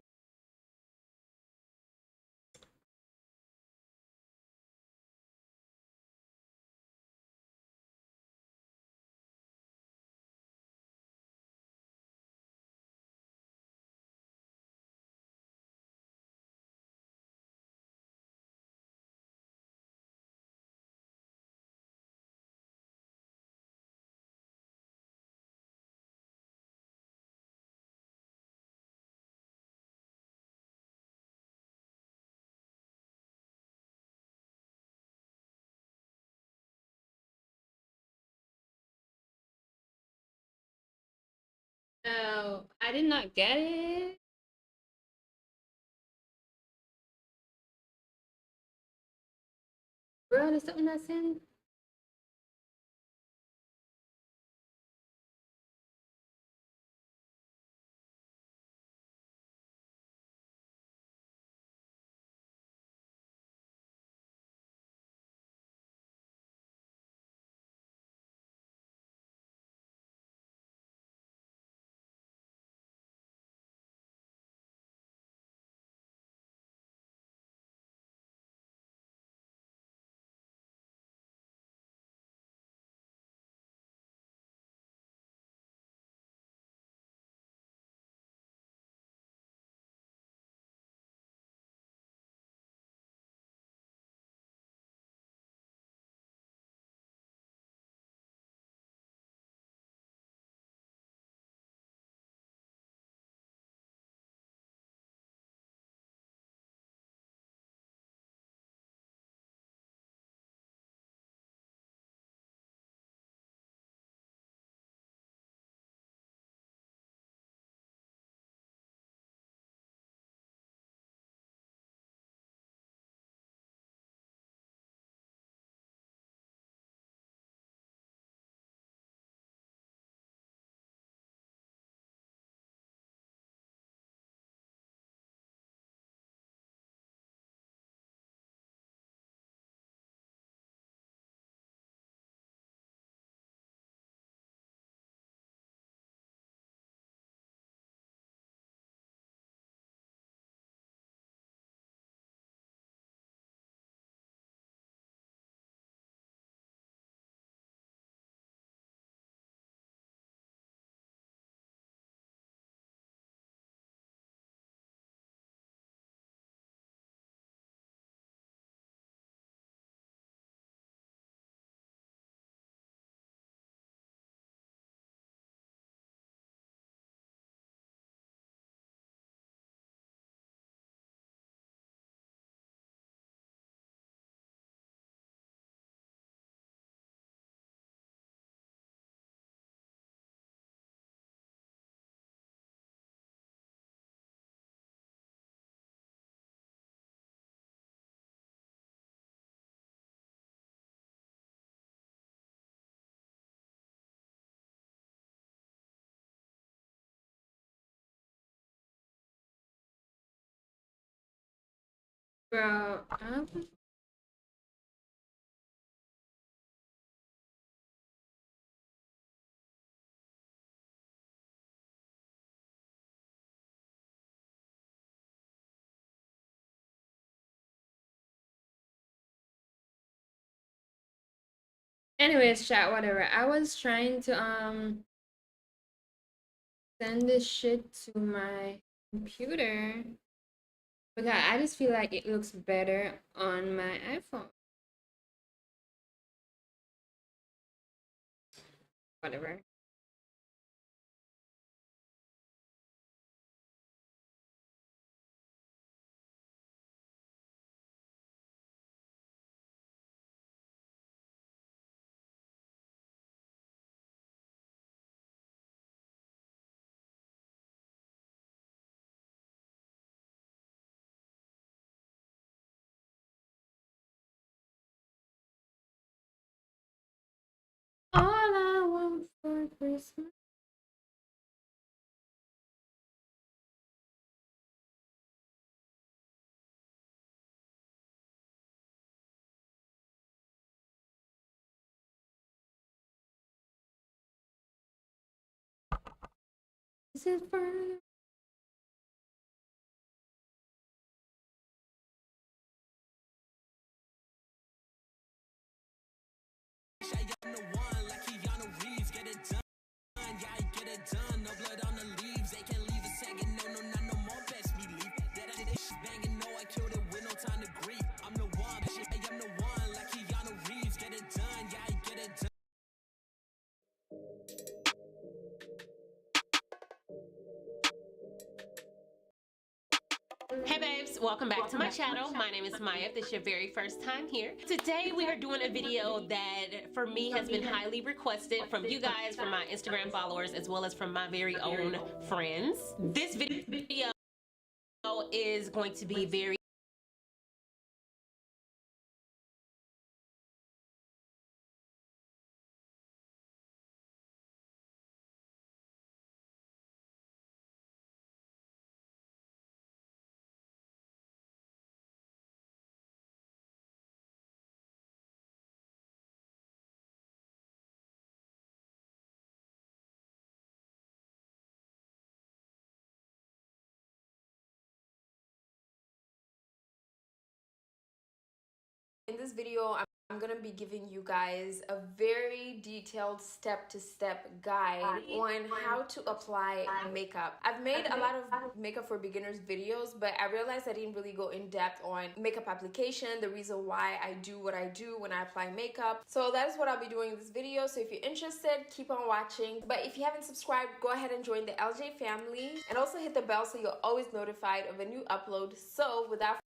Oh, I did not get it. Bro, there's something I sent. Bro, anyways, chat, whatever. I was trying to send this shit to my computer because I just feel like it looks better on my iPhone. Whatever. All I want for Christmas. Is it for Hey babes, welcome back to my channel. My name is Maya if this is your very first time here. Today we are doing a video that for me has been highly requested from you guys, from my Instagram followers, as well as from my very own friends. This video is going to be very In this video, I'm gonna be giving you guys a very detailed step-to-step guide on how to apply makeup. I've made a lot of makeup for beginners videos, but I realized I didn't really go in depth on makeup application, the reason why I do what I do when I apply makeup. So that is what I'll be doing in this video. So if you're interested, keep on watching. But if you haven't subscribed, go ahead and join the LJ family and also hit the bell so you're always notified of a new upload. So without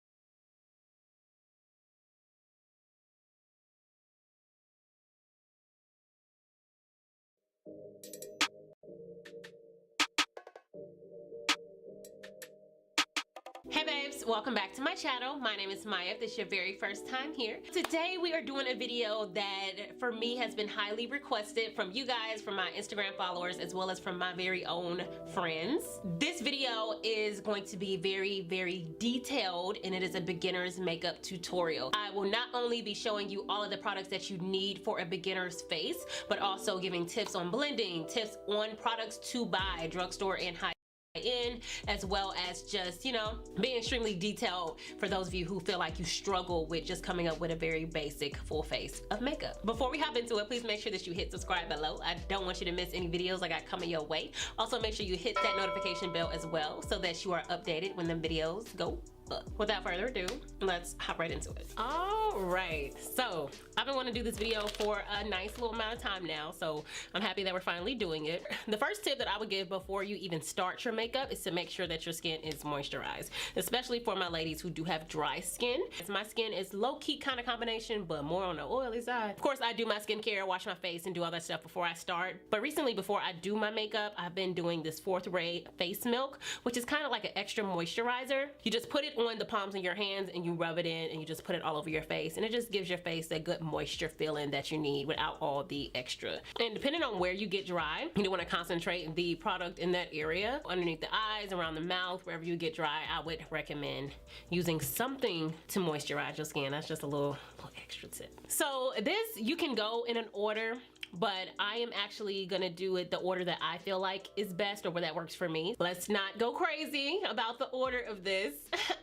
Hey babes, welcome back to my channel. My name is Maya if this is your very first time here. Today we are doing a video that for me has been highly requested from you guys, from my Instagram followers, as well as from my very own friends. This video is going to be very detailed, and it is a beginner's makeup tutorial. I will not only be showing you all of the products that you need for a beginner's face, but also giving tips on blending, tips on products to buy, drugstore and high in, as well as just, you know, being extremely detailed for those of you who feel like you struggle with just coming up with a very basic full face of makeup. Before we hop into it, please make sure that you hit subscribe below. I don't want you to miss any videos I got coming your way. Also make sure you hit that notification bell as well so that you are updated when the videos go up. Without further ado, let's hop right into it. All right, so I've been wanting to do this video for a nice little amount of time now, so I'm happy that we're finally doing it. The first tip that I would give before you even start your makeup is to make sure that your skin is moisturized, especially for my ladies who do have dry skin. My skin is low-key kind of combination, but more on the oily side. Of course, I do my skincare, wash my face, and do all that stuff before I start. But recently, before I do my makeup, I've been doing this 4th Ray face milk, which is kind of like an extra moisturizer. You just put it on the palms of your hands and you rub it in and you just put it all over your face, and it just gives your face that good moisture feeling that you need without all the extra. And depending on where you get dry, you don't want to concentrate the product in that area, underneath the eyes, around the mouth, wherever you get dry. I would recommend using something to moisturize your skin. That's just a little extra tip. So this, you can go in an order, but I am actually gonna do it the order that I feel like is best or that works for me. Let's not go crazy about the order of this.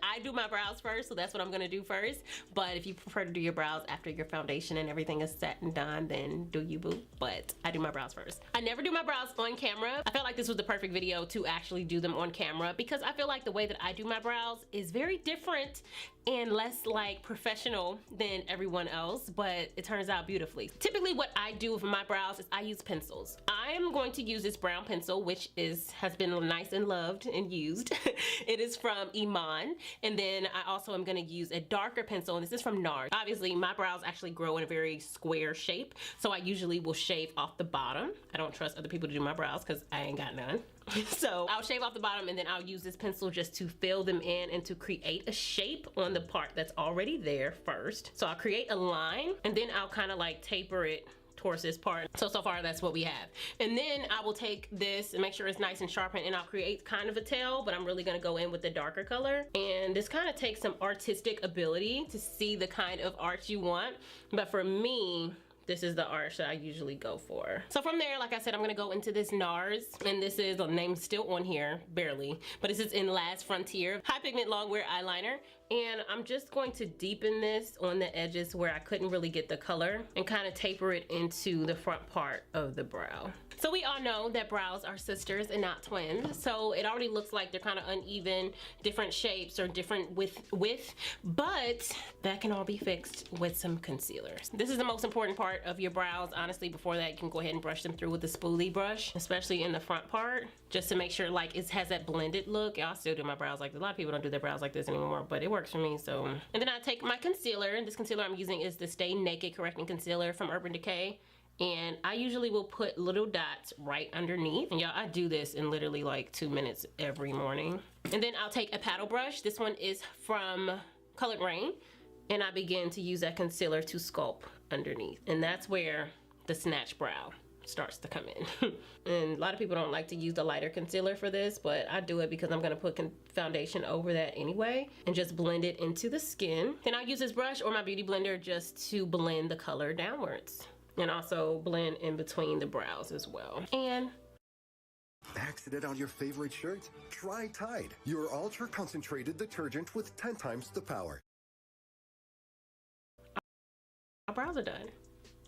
I do my brows first, so that's what I'm gonna do first. But if you prefer to do your brows after your foundation and everything is set and done, then do you, boo. But I do my brows first. I never do my brows on camera. I felt like this was the perfect video to actually do them on camera because I feel like the way that I do my brows is very different and less like professional than everyone else, but it turns out beautifully. Typically what I do with my brows is I use pencils. I'm going to use this brown pencil, which has been nice and loved and used. It is from Iman. And then I also am gonna use a darker pencil, and this is from NARS. Obviously my brows actually grow in a very square shape, so I usually will shave off the bottom. I don't trust other people to do my brows because I ain't got none. So I'll shave off the bottom and then I'll use this pencil just to fill them in and to create a shape on the part that's already there first. So I'll create a line and then I'll kind of like taper it towards this part. So far that's what we have. And then I will take this and make sure it's nice and sharpened, and I'll create kind of a tail, but I'm really gonna go in with the darker color. And this kind of takes some artistic ability to see the kind of art you want. But for me, this is the arch that I usually go for. So from there, like I said, I'm gonna go into this NARS, and this is, the name's still on here, barely, but this is in Last Frontier High Pigment Longwear Eyeliner. And I'm just going to deepen this on the edges where I couldn't really get the color and kind of taper it into the front part of the brow. So we all know that brows are sisters and not twins. So it already looks like they're kind of uneven, different shapes or different width, but that can all be fixed with some concealer. This is the most important part of your brows. Honestly, before that, you can go ahead and brush them through with the spoolie brush, especially in the front part, just to make sure like it has that blended look. Y'all still do my brows like this. A lot of people don't do their brows like this anymore, but it works for me. So, and then I take my concealer, and this concealer I'm using is the Stay Naked Correcting Concealer from Urban Decay. And I usually will put little dots right underneath. And y'all, I do this in literally like 2 minutes every morning. And then I'll take a paddle brush. This one is from Colored Rain. And I begin to use that concealer to sculpt underneath. And that's where the snatch brow starts to come in. And a lot of people don't like to use the lighter concealer for this, but I do it because I'm gonna put foundation over that anyway and just blend it into the skin. Then I'll use this brush or my beauty blender just to blend the color downwards, and also blend in between the brows as well. And accident on your favorite shirt? Try Tide, your ultra concentrated detergent with 10 times the power. our brows are done.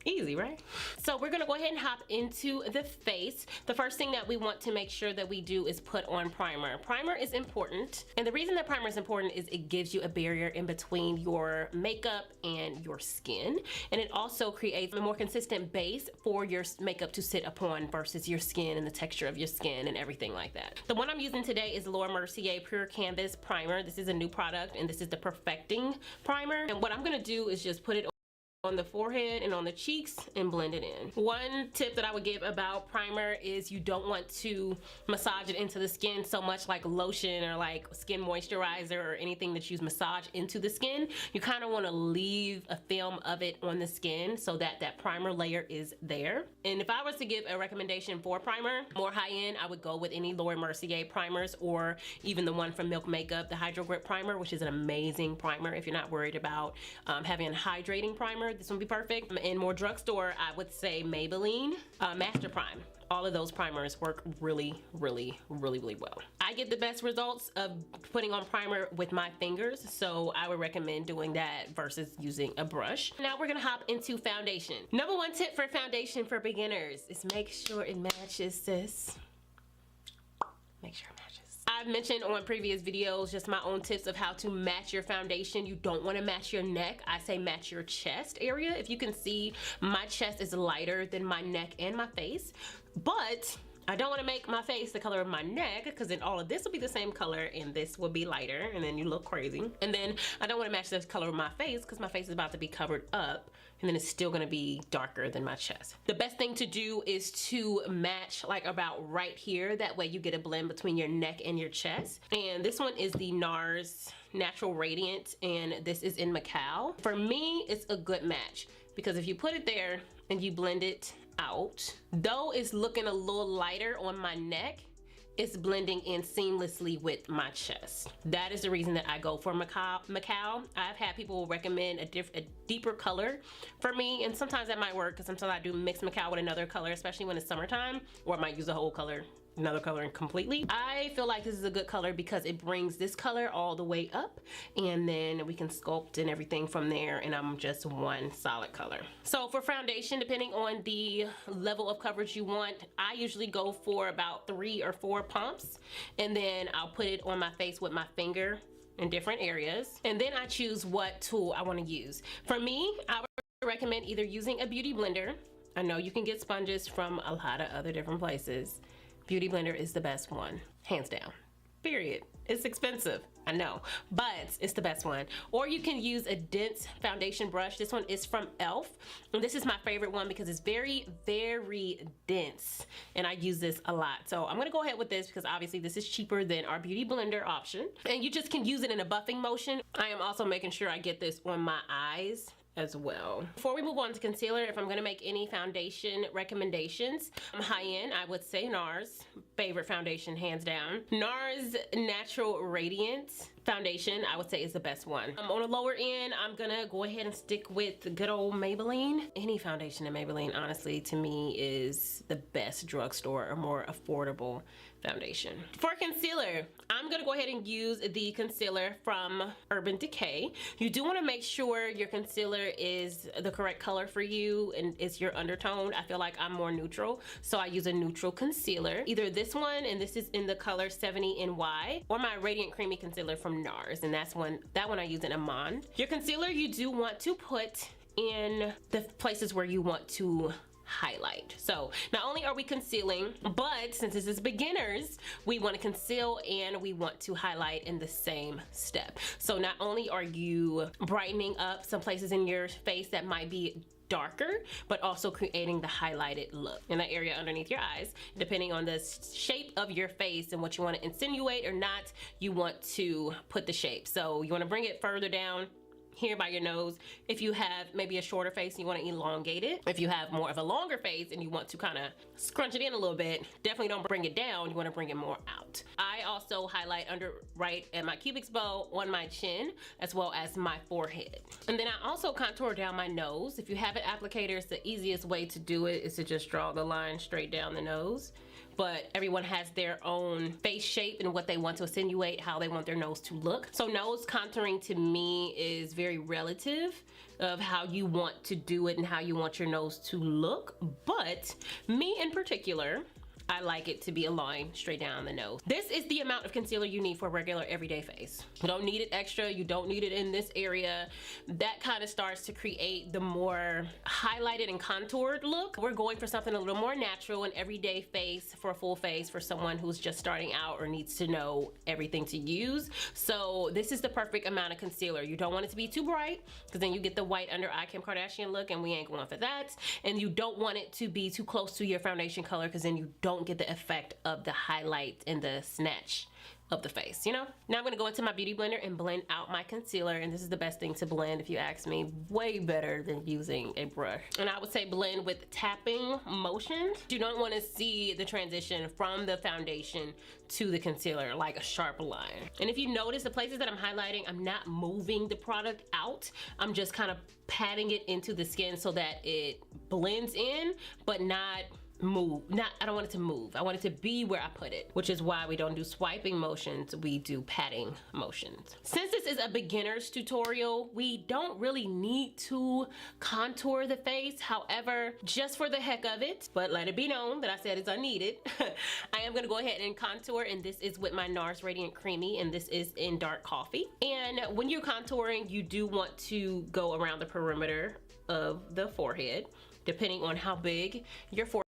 Easy, right? So we're gonna go ahead and hop into the face. The first thing that we want to make sure that we do is put on primer. Primer is important, and the reason that primer is important is it gives you a barrier in between your makeup and your skin, and it also creates a more consistent base for your makeup to sit upon versus your skin and the texture of your skin and everything like that. The one I'm using today is Laura Mercier Pure Canvas Primer. This is a new product, and this is the Perfecting Primer, and what I'm gonna do is just put it on the forehead and on the cheeks and blend it in. One tip that I would give about primer is you don't want to massage it into the skin so much like lotion or like skin moisturizer or anything that you massage into the skin. You kind of want to leave a film of it on the skin so that that primer layer is there. And if I was to give a recommendation for primer, more high-end, I would go with any Laura Mercier primers, or even the one from Milk Makeup, the Hydro Grip Primer, which is an amazing primer if you're not worried about having a hydrating primer. This would be perfect. In more drugstore, I would say Maybelline, Master Prime. All of those primers work really, really, really, really well. I get the best results of putting on primer with my fingers, so I would recommend doing that versus using a brush. Now we're gonna hop into foundation. Number one tip for foundation for beginners is make sure it matches, sis. Make sure it matches. I've mentioned on previous videos just my own tips of how to match your foundation. You don't want to match your neck. I say match your chest area. If you can see, my chest is lighter than my neck and my face, but I don't want to make my face the color of my neck, because then all of this will be the same color and this will be lighter, and then you look crazy. And then I don't want to match the color of my face because my face is about to be covered up and then it's still gonna be darker than my chest. The best thing to do is to match like about right here. That way you get a blend between your neck and your chest. And this one is the NARS Natural Radiant, and this is in Macao. For me, it's a good match because if you put it there and you blend it out, though it's looking a little lighter on my neck, it's blending in seamlessly with my chest. That is the reason that I go for Macao. I've had people recommend a deeper color for me, and sometimes that might work because sometimes I do mix Macao with another color, especially when it's summertime, or I might use a whole color, another color completely. I feel like this is a good color because it brings this color all the way up, and then we can sculpt and everything from there, and I'm just one solid color. So for foundation, depending on the level of coverage you want, I usually go for about 3 or 4 pumps, and then I'll put it on my face with my finger in different areas, and then I choose what tool I want to use. For me, I would recommend either using a beauty blender. I know you can get sponges from a lot of other different places. Beauty blender is the best one, hands down, period. It's expensive, I know, but it's the best one. Or you can use a dense foundation brush. This one is from e.l.f. and this is my favorite one because it's very, very dense, and I use this a lot. So I'm gonna go ahead with this because obviously this is cheaper than our beauty blender option, and you just can use it in a buffing motion. I am also making sure I get this on my eyes as well. Before we move on to concealer, if I'm gonna make any foundation recommendations, high-end, I would say NARS, favorite foundation hands down. NARS Natural Radiant foundation, I would say, is the best one. On a lower end, I'm gonna go ahead and stick with the good old Maybelline. Any foundation in Maybelline, honestly, to me is the best drugstore or more affordable foundation. For concealer, I'm gonna go ahead and use the concealer from Urban Decay. You do wanna make sure your concealer is the correct color for you and it's your undertone. I feel like I'm more neutral, so I use a neutral concealer. Either this one, and this is in the color 70NY, or my Radiant Creamy Concealer from NARS, and that one I use in Amande. Your concealer, you do want to put in the places where you want to highlight. So not only are we concealing, but since this is beginners, we want to conceal and we want to highlight in the same step. So not only are you brightening up some places in your face that might be darker, but also creating the highlighted look in the area underneath your eyes. Depending on the shape of your face and what you want to insinuate or not, you want to put the shape. So you want to bring it further down here by your nose. If you have maybe a shorter face and you want to elongate it, if you have more of a longer face and you want to kind of scrunch it in a little bit, definitely don't bring it down, you want to bring it more out. I also highlight under right at my cupid's bow, on my chin, as well as my forehead. And then I also contour down my nose. If you have an applicator, it's the easiest way to do it is to just draw the line straight down the nose. But everyone has their own face shape and what they want to insinuate, how they want their nose to look. So nose contouring to me is very relative of how you want to do it and how you want your nose to look. But me in particular, I like it to be a line straight down the nose. This is the amount of concealer you need for a regular everyday face. You don't need it extra, you don't need it in this area. That kind of starts to create the more highlighted and contoured look. We're going for something a little more natural, an everyday face for a full face for someone who's just starting out or needs to know everything to use. So this is the perfect amount of concealer. You don't want it to be too bright because then you get the white under eye Kim Kardashian look, and we ain't going for that. And you don't want it to be too close to your foundation color because then you don't get the effect of the highlight and the snatch of the face, you know? Now I'm gonna go into my beauty blender and blend out my concealer, and this is the best thing to blend if you ask me, way better than using a brush. And I would say blend with tapping motions. You don't wanna see the transition from the foundation to the concealer like a sharp line. And if you notice the places that I'm highlighting, I'm not moving the product out. I'm just kind of patting it into the skin so that it blends in, but not move. I don't want it to move. I want it to be where I put it, which is why we don't do swiping motions, we do patting motions. Since this is a beginner's tutorial, we don't really need to contour the face. However, just for the heck of it, but let it be known that I said it's unneeded, I am gonna go ahead and contour, and this is with my NARS Radiant Creamy, and this is in dark coffee. And when you're contouring, you do want to go around the perimeter of the forehead, depending on how big your forehead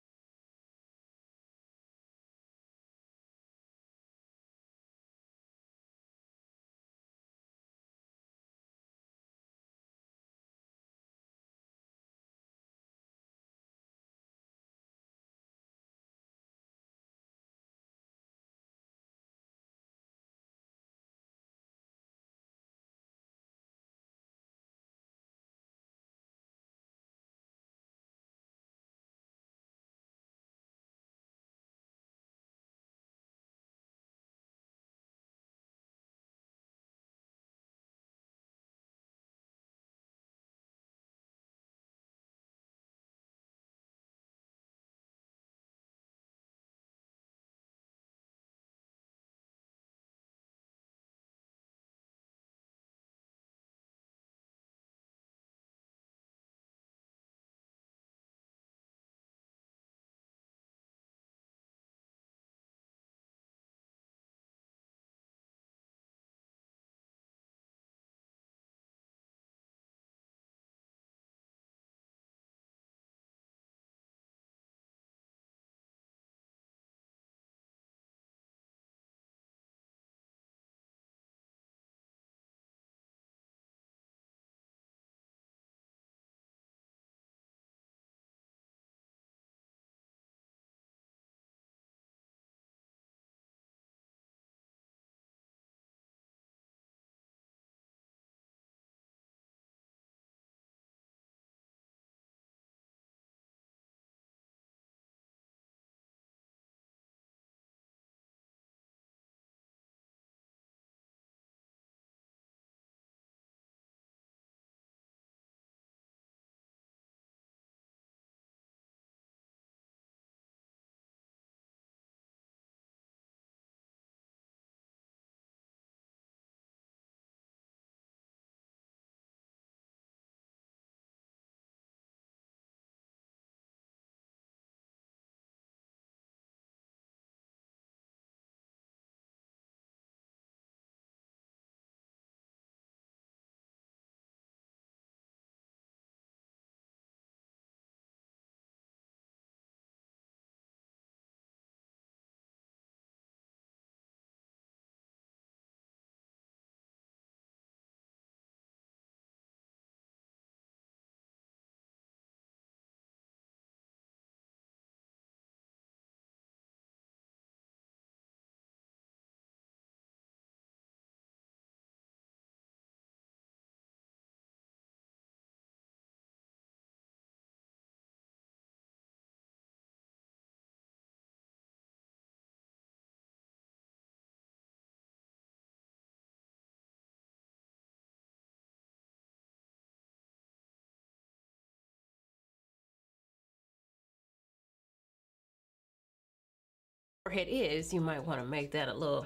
forehead is, you might want to make that a little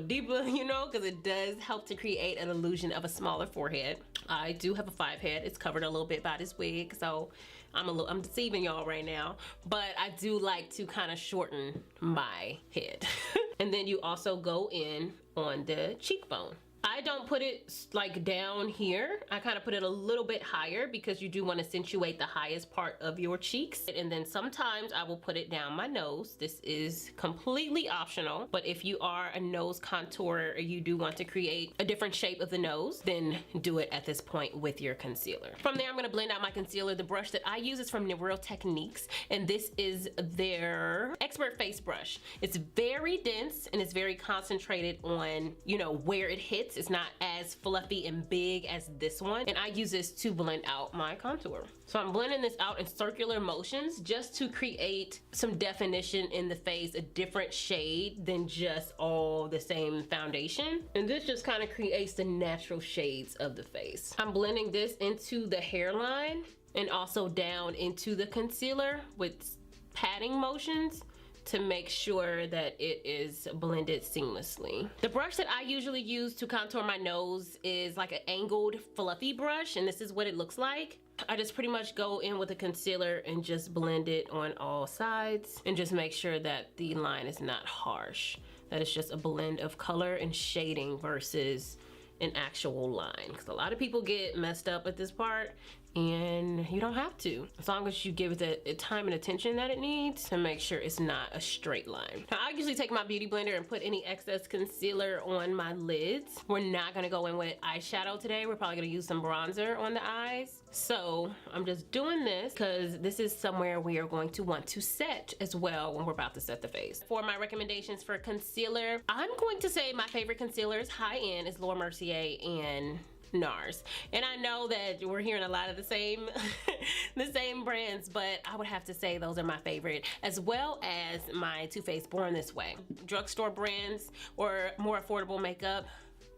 deeper, you know, because it does help to create an illusion of a smaller forehead. I do have a 5 head. It's covered a little bit by this wig, so I'm deceiving y'all right now, but I do like to kind of shorten my head. And then you also go in on the cheekbone. I don't put it like down here. I kind of put it a little bit higher because you do want to accentuate the highest part of your cheeks. And then sometimes I will put it down my nose. This is completely optional, but if you are a nose contourer or you do want to create a different shape of the nose, then do it at this point with your concealer. From there, I'm going to blend out my concealer. The brush that I use is from Real Techniques, and this is their Expert Face Brush. It's very dense and it's very concentrated on, you know, where it hits. It's not as fluffy and big as this one, and I use this to blend out my contour. So I'm blending this out in circular motions just to create some definition in the face, a different shade than just all the same foundation. And this just kind of creates the natural shades of the face. I'm blending this into the hairline and also down into the concealer with patting motions to make sure that it is blended seamlessly. The brush that I usually use to contour my nose is like an angled fluffy brush, and this is what it looks like. I just pretty much go in with a concealer and just blend it on all sides and just make sure that the line is not harsh, that it's just a blend of color and shading versus an actual line, because a lot of people get messed up at this part, and you don't have to, as long as you give it the time and attention that it needs to make sure it's not a straight line. Now, I usually take my beauty blender and put any excess concealer on my lids. We're not gonna go in with eyeshadow today. We're probably gonna use some bronzer on the eyes. So I'm just doing this because this is somewhere we are going to want to set as well when we're about to set the face. For my recommendations for concealer, I'm going to say my favorite concealers high end is Laura Mercier and NARS. And I know that we're hearing a lot of the same the same brands, but I would have to say those are my favorite, as well as my Too Faced Born This Way. Drugstore brands or more affordable makeup,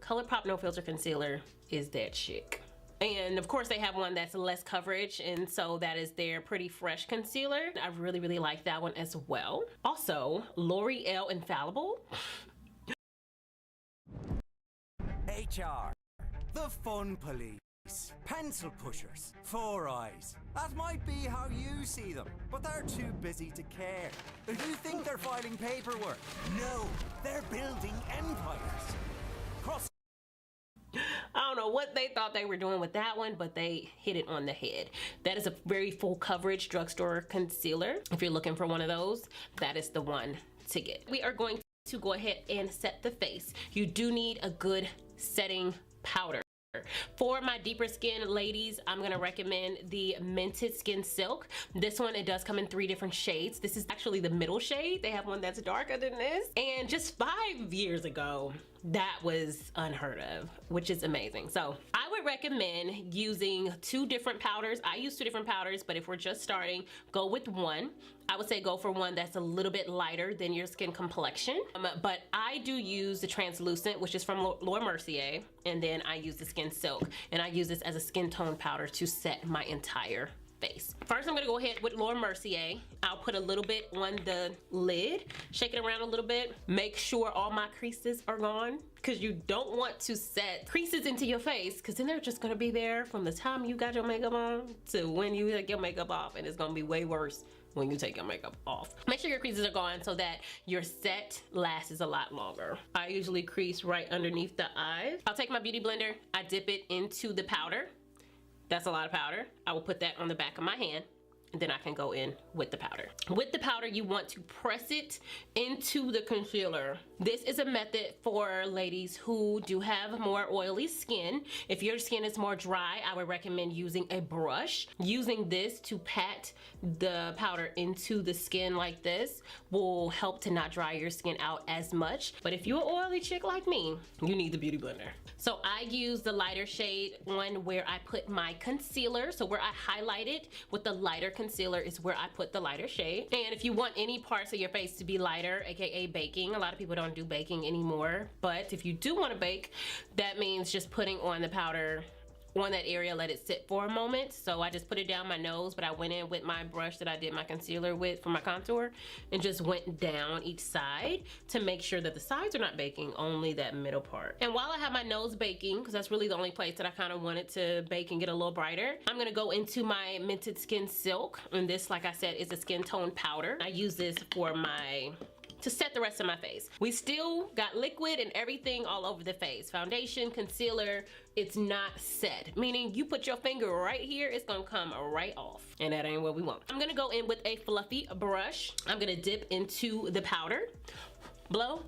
ColourPop No Filter Concealer is that chick. And of course they have one that's less coverage, and so that is their Pretty Fresh concealer. I really like that one as well. Also, L'Oreal Infallible. HR. The fun police, pencil pushers, 4 eyes. That might be how you see them, but they're too busy to care. Do you think they're filing paperwork? No, they're building empires. I don't know what they thought they were doing with that one, but they hit it on the head. That is a very full coverage drugstore concealer. If you're looking for one of those, that is the one to get. We are going to go ahead and set the face. You do need a good setting powder. For my deeper skin ladies, I'm gonna recommend the Mented Skin Silk. This one, it does come in 3 different shades. This is actually the middle shade. They have one that's darker than this. And just 5 years ago, that was unheard of, which is amazing. So I would recommend using 2 different powders. I use 2 different powders, but if we're just starting, go with one. I would say go for one that's a little bit lighter than your skin complexion. But I do use the translucent, which is from Laura Mercier, and then I use the Skin Silk, and I use this as a skin tone powder to set my entire face. First, I'm gonna go ahead with Laura Mercier. I'll put a little bit on the lid, shake it around a little bit, make sure all my creases are gone, because you don't want to set creases into your face, because then they're just gonna be there from the time you got your makeup on to when you take your makeup off, and it's gonna be way worse when you take your makeup off. Make sure your creases are gone so that your set lasts a lot longer. I usually crease right underneath the eyes. I'll take my beauty blender, I dip it into the powder. That's a lot of powder. I will put that on the back of my hand, and then I can go in with the powder. With the powder, you want to press it into the concealer. This is a method for ladies who do have more oily skin. If your skin is more dry, I would recommend using a brush. Using this to pat the powder into the skin like this will help to not dry your skin out as much. But if you're an oily chick like me, you need the beauty blender. So I use the lighter shade one where I put my concealer. So where I highlight it with the lighter concealer is where I put the lighter shade. And if you want any parts of your face to be lighter, aka baking, a lot of people don't do baking anymore, but if you do want to bake, that means just putting on the powder on that area, let it sit for a moment. So I just put it down my nose, but I went in with my brush that I did my concealer with for my contour and just went down each side to make sure that the sides are not baking, only that middle part. And while I have my nose baking, because that's really the only place that I kind of wanted to bake and get a little brighter, I'm gonna go into my Mented Skin Silk. And this, like I said, is a skin tone powder. I use this for to set the rest of my face. We still got liquid and everything all over the face. Foundation, concealer, it's not set. Meaning you put your finger right here, it's gonna come right off. And that ain't what we want. I'm gonna go in with a fluffy brush. I'm gonna dip into the powder, blow,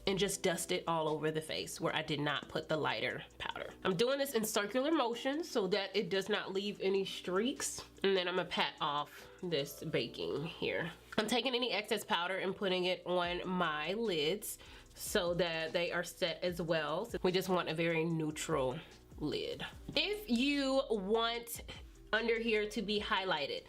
and just dust it all over the face where I did not put the lighter powder. I'm doing this in circular motion so that it does not leave any streaks. And then I'm gonna pat off this baking here. I'm taking any excess powder and putting it on my lids so that they are set as well. So we just want a very neutral lid. If you want under here to be highlighted,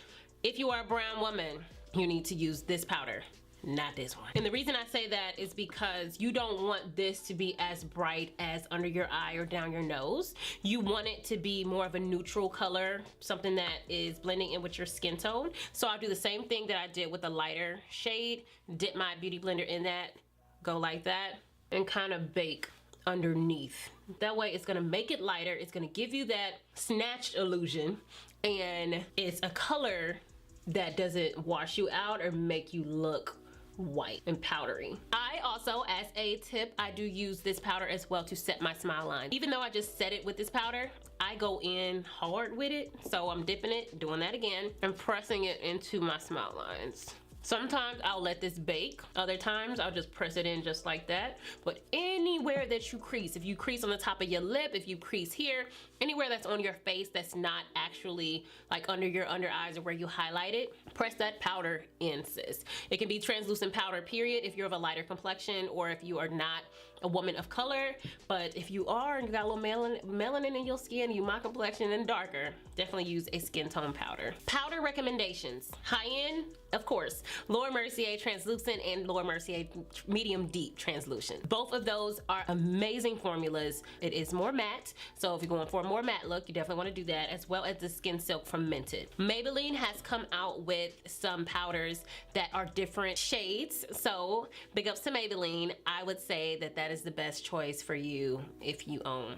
if you are a brown woman, you need to use this powder, not this one. And the reason I say that is because you don't want this to be as bright as under your eye or down your nose. You want it to be more of a neutral color, something that is blending in with your skin tone. So I'll do the same thing that I did with a lighter shade, dip my beauty blender in that, go like that, and kind of bake underneath. That way it's gonna make it lighter, it's gonna give you that snatched illusion, and it's a color that doesn't wash you out or make you look white and powdery. I also, as a tip, I do use this powder as well to set my smile line. Even though I just set it with this powder, I go in hard with it. So I'm dipping it, doing that again, and pressing it into my smile lines. Sometimes I'll let this bake. Other times I'll just press it in just like that. But anywhere that you crease, if you crease on the top of your lip, if you crease here, anywhere that's on your face that's not actually like under your under eyes or where you highlight it, press that powder in, sis. It can be translucent powder, period, if you're of a lighter complexion or if you are not a woman of color. But if you are and you got a little melanin in your skin, you my complexion and darker, definitely use a skin tone powder. Powder recommendations. High end, of course, Laura Mercier translucent and Laura Mercier medium deep translucent. Both of those are amazing formulas. It is more matte, so if you're going for a more matte look, you definitely want to do that, as well as the Skin Silk from Mented. Maybelline has come out with some powders that are different shades, so big ups to Maybelline. I would say that that is the best choice for you if you own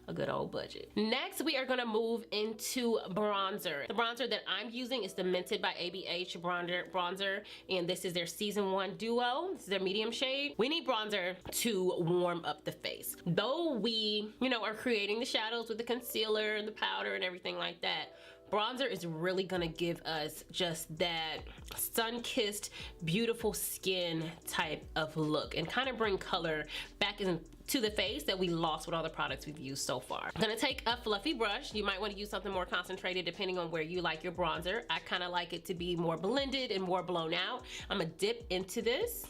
a good old budget. Next, we are gonna move into bronzer. The bronzer that I'm using is the Mented by ABH bronzer, and this is their Season 1 Duo. This is their medium shade. We need bronzer to warm up the face. Though we, are creating the shadows with the concealer and the powder and everything like that, bronzer is really gonna give us just that sun-kissed, beautiful skin type of look and kind of bring color back into the face that we lost with all the products we've used so far. I'm gonna take a fluffy brush. You might want to use something more concentrated depending on where you like your bronzer. I kind of like it to be more blended and more blown out. I'm gonna dip into this,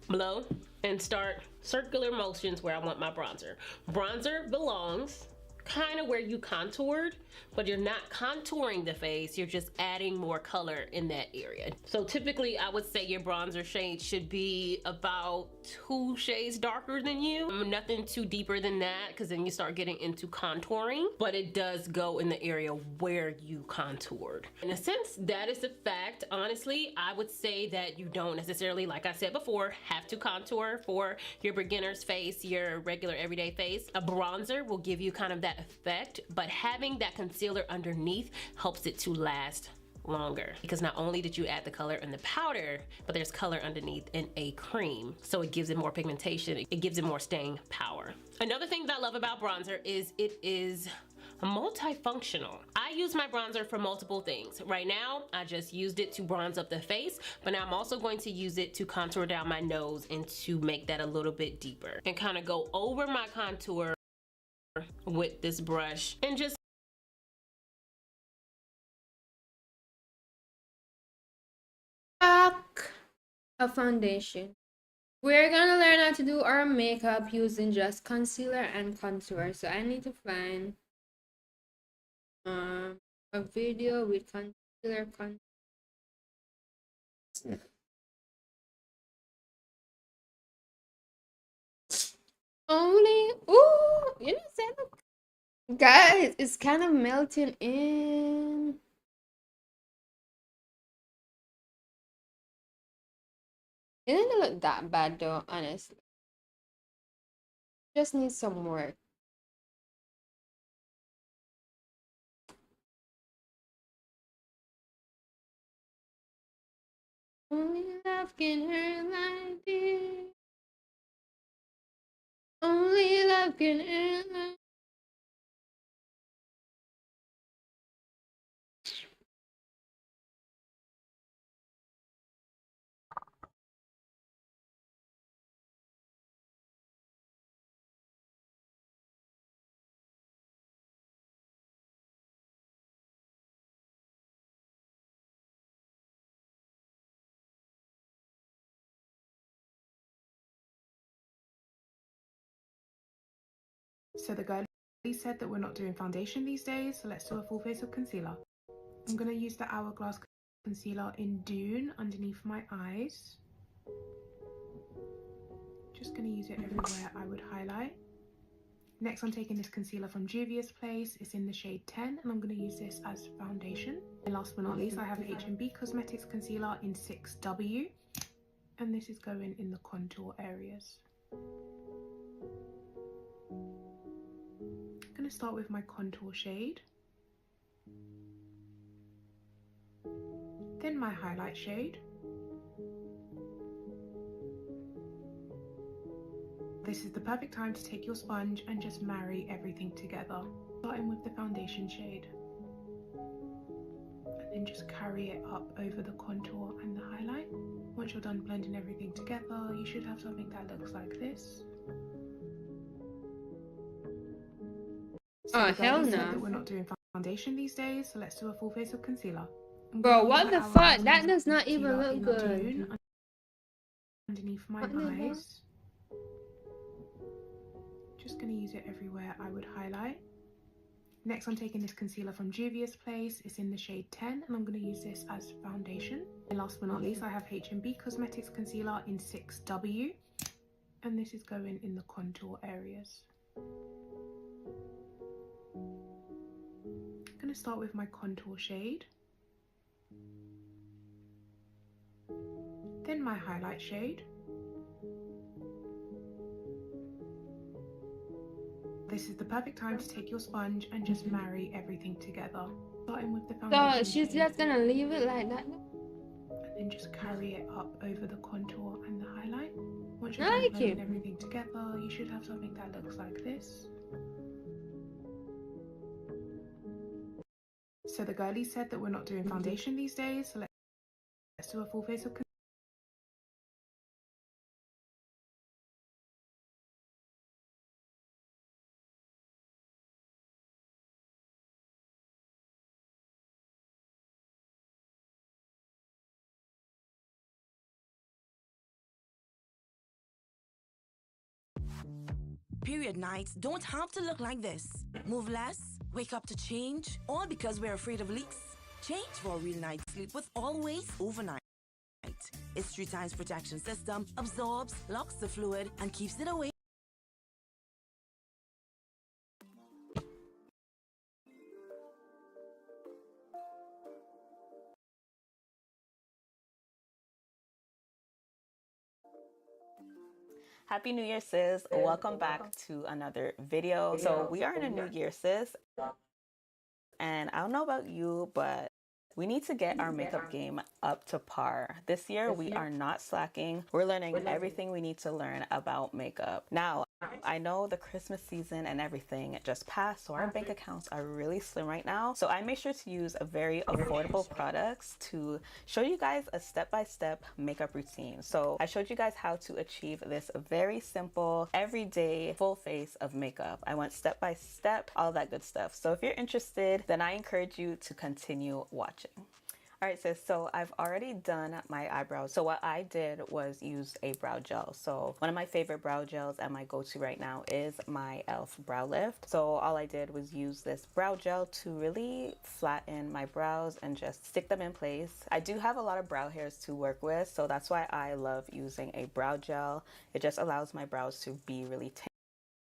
blow, and start circular motions where I want my bronzer. Bronzer belongs kind of where you contoured, but you're not contouring the face, you're just adding more color in that area. So typically I would say your bronzer shade should be about 2 shades darker than you. Nothing too deeper than that, because then you start getting into contouring, but it does go in the area where you contoured. In a sense, that is a fact. Honestly, I would say that you don't necessarily, like I said before, have to contour for your beginner's face, your regular everyday face. A bronzer will give you kind of that effect, but having that concealer underneath helps it to last longer, because not only did you add the color in the powder, but there's color underneath in a cream, so it gives it more pigmentation, it gives it more staying power. Another thing that I love about bronzer is it is multifunctional. I use my bronzer for multiple things. Right now, I just used it to bronze up the face, but now I'm also going to use it to contour down my nose and to make that a little bit deeper and kind of go over my contour with this brush and just a foundation. We're gonna learn how to do our makeup using just concealer and contour. So I need to find a video with concealer, only, ooh, you know, Guys, it's kind of melting in. It didn't look that bad though, honestly. Just needs some work. Only love can hurt like this. Only love can hurt like. So the girlie said that we're not doing foundation these days, so let's do a full face of concealer. I'm going to use the Hourglass concealer in Dune underneath my eyes. Just going to use it everywhere I would highlight. Next, I'm taking this concealer from Juvia's Place. It's in the shade 10, and I'm going to use this as foundation. And last but not least, I have H&B Cosmetics concealer in 6W, and this is going in the contour areas. I'm going to start with my contour shade, then my highlight shade. This is the perfect time to take your sponge and just marry everything together, starting with the foundation shade, and then just carry it up over the contour and the highlight. Once you're done blending everything together, you should have something that looks like this. Oh, hell no. That we're not doing foundation these days, so let's do a full face of concealer. Bro, what the fuck? That does not even look good. Underneath my eyes. Just going to use it everywhere I would highlight. Next, I'm taking this concealer from Juvia's Place. It's in the shade 10, and I'm going to use this as foundation. And last but not least, I have H&B Cosmetics concealer in 6W, and this is going in the contour areas. I'm going to start with my contour shade, then my highlight shade. This is the perfect time to take your sponge and just marry everything together, starting with the foundation. So she's just gonna leave it like that? And then just carry it up over the contour and the highlight. Once you're done blending everything together, you should have something that looks like this. So the girlie said that we're not doing foundation these days, so let's do a full face of concealer. Period nights don't have to look like this. Move less, wake up to change, all because we're afraid of leaks. Change for a real night's sleep with Always Overnight. Its 3 times protection system absorbs, locks the fluid, and keeps it away. Happy New Year, sis. Welcome back to another video. So we are in a new year, sis. And I don't know about you, but we need to get our makeup game up to par. This year, we are not slacking. We're learning everything we need to learn about makeup. Now, I know the Christmas season and everything just passed, so our bank accounts are really slim right now. So I make sure to use a very affordable products to show you guys a step-by-step makeup routine. So I showed you guys how to achieve this very simple, everyday, full face of makeup. I went step-by-step, all that good stuff. So if you're interested, then I encourage you to continue watching. All right, sis, so I've already done my eyebrows. So what I did was use a brow gel. So one of my favorite brow gels and my go-to right now is my e.l.f. Brow Lift. So all I did was use this brow gel to really flatten my brows and just stick them in place. I do have a lot of brow hairs to work with, so that's why I love using a brow gel. It just allows my brows to be really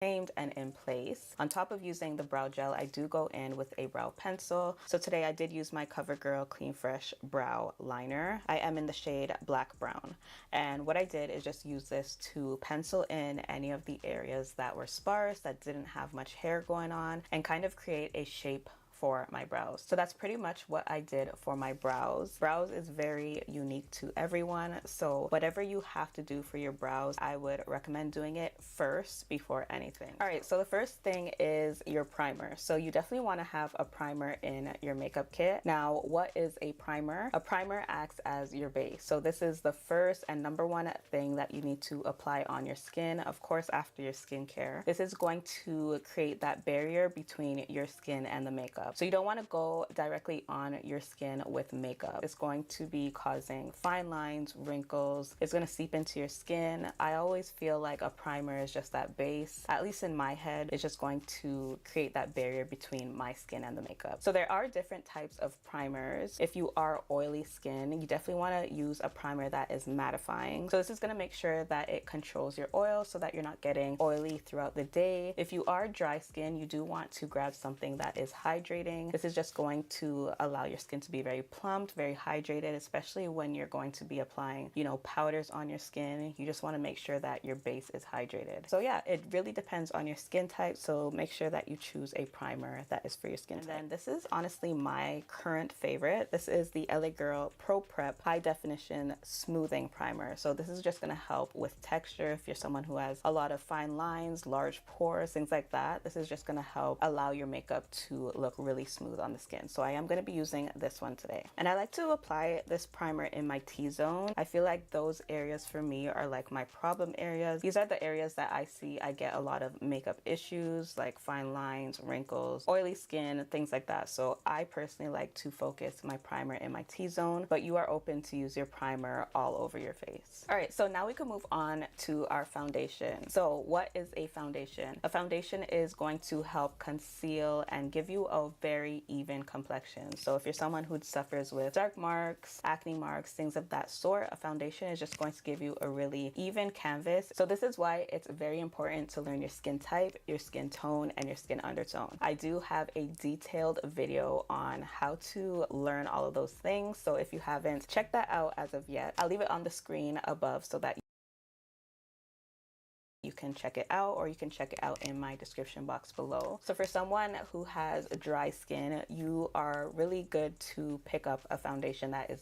and in place. On top of using the brow gel, I do go in with a brow pencil. So today I did use my CoverGirl Clean Fresh Brow Liner. I am in the shade Black Brown. And what I did is just use this to pencil in any of the areas that were sparse, that didn't have much hair going on, and kind of create a shape for my brows. So that's pretty much what I did for my brows. Brows is very unique to everyone, so whatever you have to do for your brows, I would recommend doing it first before anything. All right, so the first thing is your primer. So you definitely want to have a primer in your makeup kit. Now, what is a primer? A primer acts as your base. So this is the first and number one thing that you need to apply on your skin, of course, after your skincare. This is going to create that barrier between your skin and the makeup. So you don't want to go directly on your skin with makeup. It's going to be causing fine lines, wrinkles. It's going to seep into your skin. I always feel like a primer is just that base. At least in my head, it's just going to create that barrier between my skin and the makeup. So there are different types of primers. If you are oily skin, you definitely want to use a primer that is mattifying. So this is going to make sure that it controls your oil so that you're not getting oily throughout the day. If you are dry skin, you do want to grab something that is hydrating. This is just going to allow your skin to be very plumped, very hydrated, especially when you're going to be applying, you know, powders on your skin. You just want to make sure that your base is hydrated. So yeah, it really depends on your skin type. So make sure that you choose a primer that is for your skin type. And then this is honestly my current favorite. This is the LA Girl Pro Prep High Definition Smoothing Primer. So this is just going to help with texture. If you're someone who has a lot of fine lines, large pores, things like that, this is just going to help allow your makeup to look really smooth on the skin. So I am going to be using this one today. And I like to apply this primer in my T-zone. I feel like those areas for me are like my problem areas. These are the areas that I see I get a lot of makeup issues, like fine lines, wrinkles, oily skin, things like that. So I personally like to focus my primer in my T-zone, but you are open to use your primer all over your face. All right, so now we can move on to our foundation. So what is a foundation? A foundation is going to help conceal and give you a very even complexion. So if you're someone who suffers with dark marks, acne marks, things of that sort, a foundation is just going to give you a really even canvas. So this is why it's very important to learn your skin type, your skin tone, and your skin undertone. I do have a detailed video on how to learn all of those things. So if you haven't checked that out as of yet, I'll leave it on the screen above so that you can check it out, or you can check it out in my description box below. So for someone who has dry skin, you are really good to pick up a foundation that is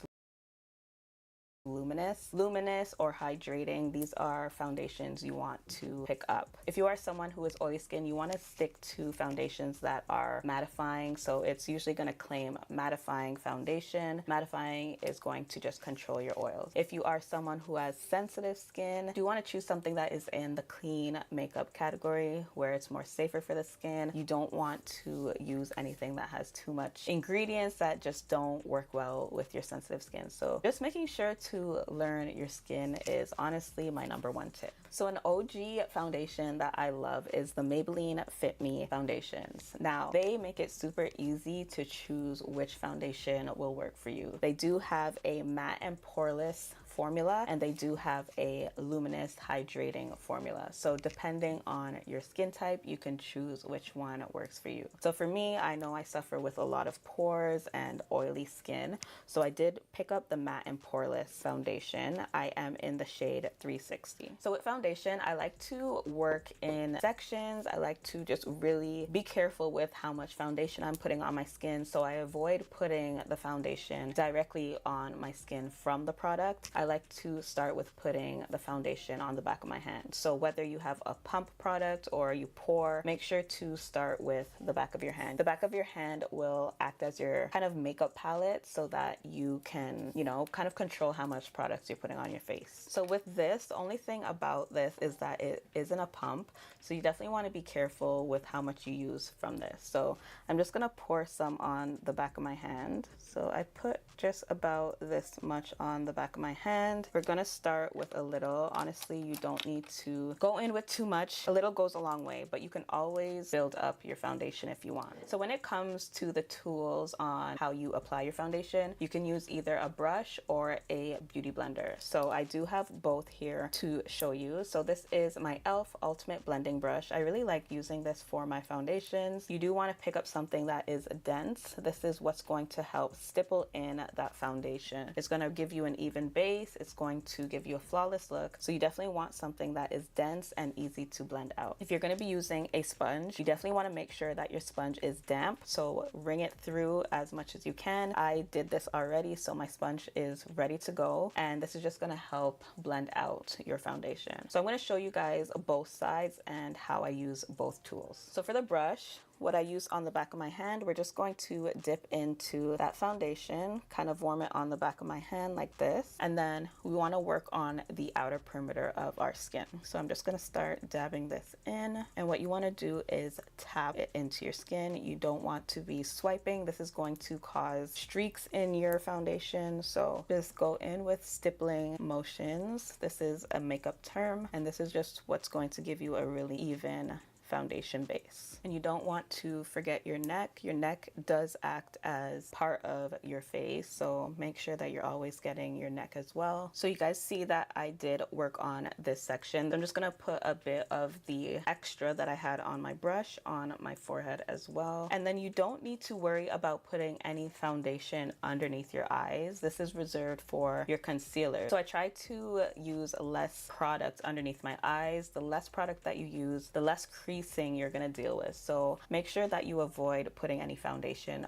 luminous or hydrating. These are foundations you want to pick up. If you are someone who is oily skin, you want to stick to foundations that are mattifying. So it's usually going to claim mattifying foundation. Mattifying is going to just control your oils. If you are someone who has sensitive skin, you want to choose something that is in the clean makeup category, where it's more safer for the skin. You don't want to use anything that has too much ingredients that just don't work well with your sensitive skin. So just making sure to learn your skin is honestly my number one tip. So an OG foundation that I love is the Maybelline Fit Me foundations. Now, they make it super easy to choose which foundation will work for you. They do have a matte and poreless formula, and they do have a luminous hydrating formula. So depending on your skin type, you can choose which one works for you. So for me, I know I suffer with a lot of pores and oily skin, so I did pick up the matte and poreless foundation. I am in the shade 360. So with foundation, I like to work in sections. I like to just really be careful with how much foundation I'm putting on my skin, so I avoid putting the foundation directly on my skin from the product. I like to start with putting the foundation on the back of my hand. So whether you have a pump product or you pour, make sure to start with the back of your hand. The back of your hand will act as your kind of makeup palette so that you can, you know, kind of control how much products you're putting on your face. So with this, the only thing about this is that it isn't a pump. So you definitely want to be careful with how much you use from this. So I'm just going to pour some on the back of my hand. So I put just about this much on the back of my hand. And we're gonna start with a little. Honestly, you don't need to go in with too much. A little goes a long way, but you can always build up your foundation if you want. So when it comes to the tools on how you apply your foundation, you can use either a brush or a beauty blender. So I do have both here to show you. So this is my e.l.f. Ultimate Blending Brush. I really like using this for my foundations. You do want to pick up something that is dense. This is what's going to help stipple in that foundation. It's going to give you an even base. It's going to give you a flawless look. So you definitely want something that is dense and easy to blend out. If you're going to be using a sponge, you definitely want to make sure that your sponge is damp. So wring it through as much as you can. I did this already, so my sponge is ready to go. And this is just going to help blend out your foundation. So I'm going to show you guys both sides and how I use both tools. So for the brush, what I use on the back of my hand, we're just going to dip into that foundation, kind of warm it on the back of my hand like this. And then we want to work on the outer perimeter of our skin. So I'm just going to start dabbing this in. And what you want to do is tap it into your skin. You don't want to be swiping. This is going to cause streaks in your foundation. So just go in with stippling motions. This is a makeup term, and this is just what's going to give you a really even foundation base. And you don't want to forget your neck. Your neck does act as part of your face, so make sure that you're always getting your neck as well. So you guys see that I did work on this section. I'm just gonna put a bit of the extra that I had on my brush on my forehead as well. And then you don't need to worry about putting any foundation underneath your eyes. This is reserved for your concealer. So I try to use less product underneath my eyes. The less product that you use, the less crease you're going to deal with. So make sure that you avoid putting any foundation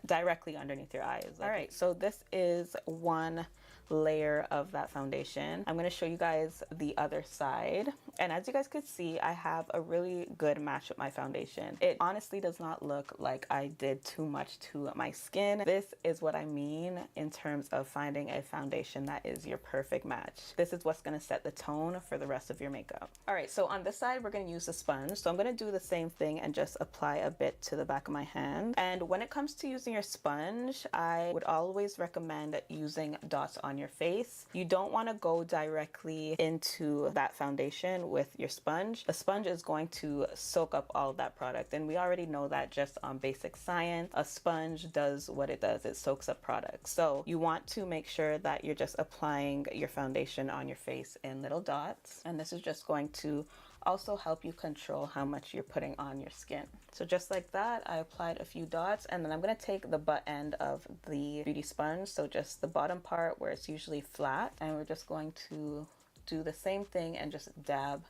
directly underneath your eyes. All right, so this is one layer of that foundation. I'm going to show you guys the other side. And as you guys could see, I have a really good match with my foundation. It honestly does not look like I did too much to my skin. This is what I mean in terms of finding a foundation that is your perfect match. This is what's going to set the tone for the rest of your makeup. All right, so on this side, we're going to use a sponge. So I'm going to do the same thing and just apply a bit to the back of my hand. And when it comes to using your sponge, I would always recommend using dots on your face. You don't want to go directly into that foundation with your sponge. The sponge is going to soak up all of that product, and we already know that just on basic science. A sponge does what it does. It soaks up products. So you want to make sure that you're just applying your foundation on your face in little dots, and this is just going to also help you control how much you're putting on your skin. So just like that, I applied a few dots, and then I'm going to take the butt end of the beauty sponge, so just the bottom part where it's usually flat, and we're just going to do the same thing and just dab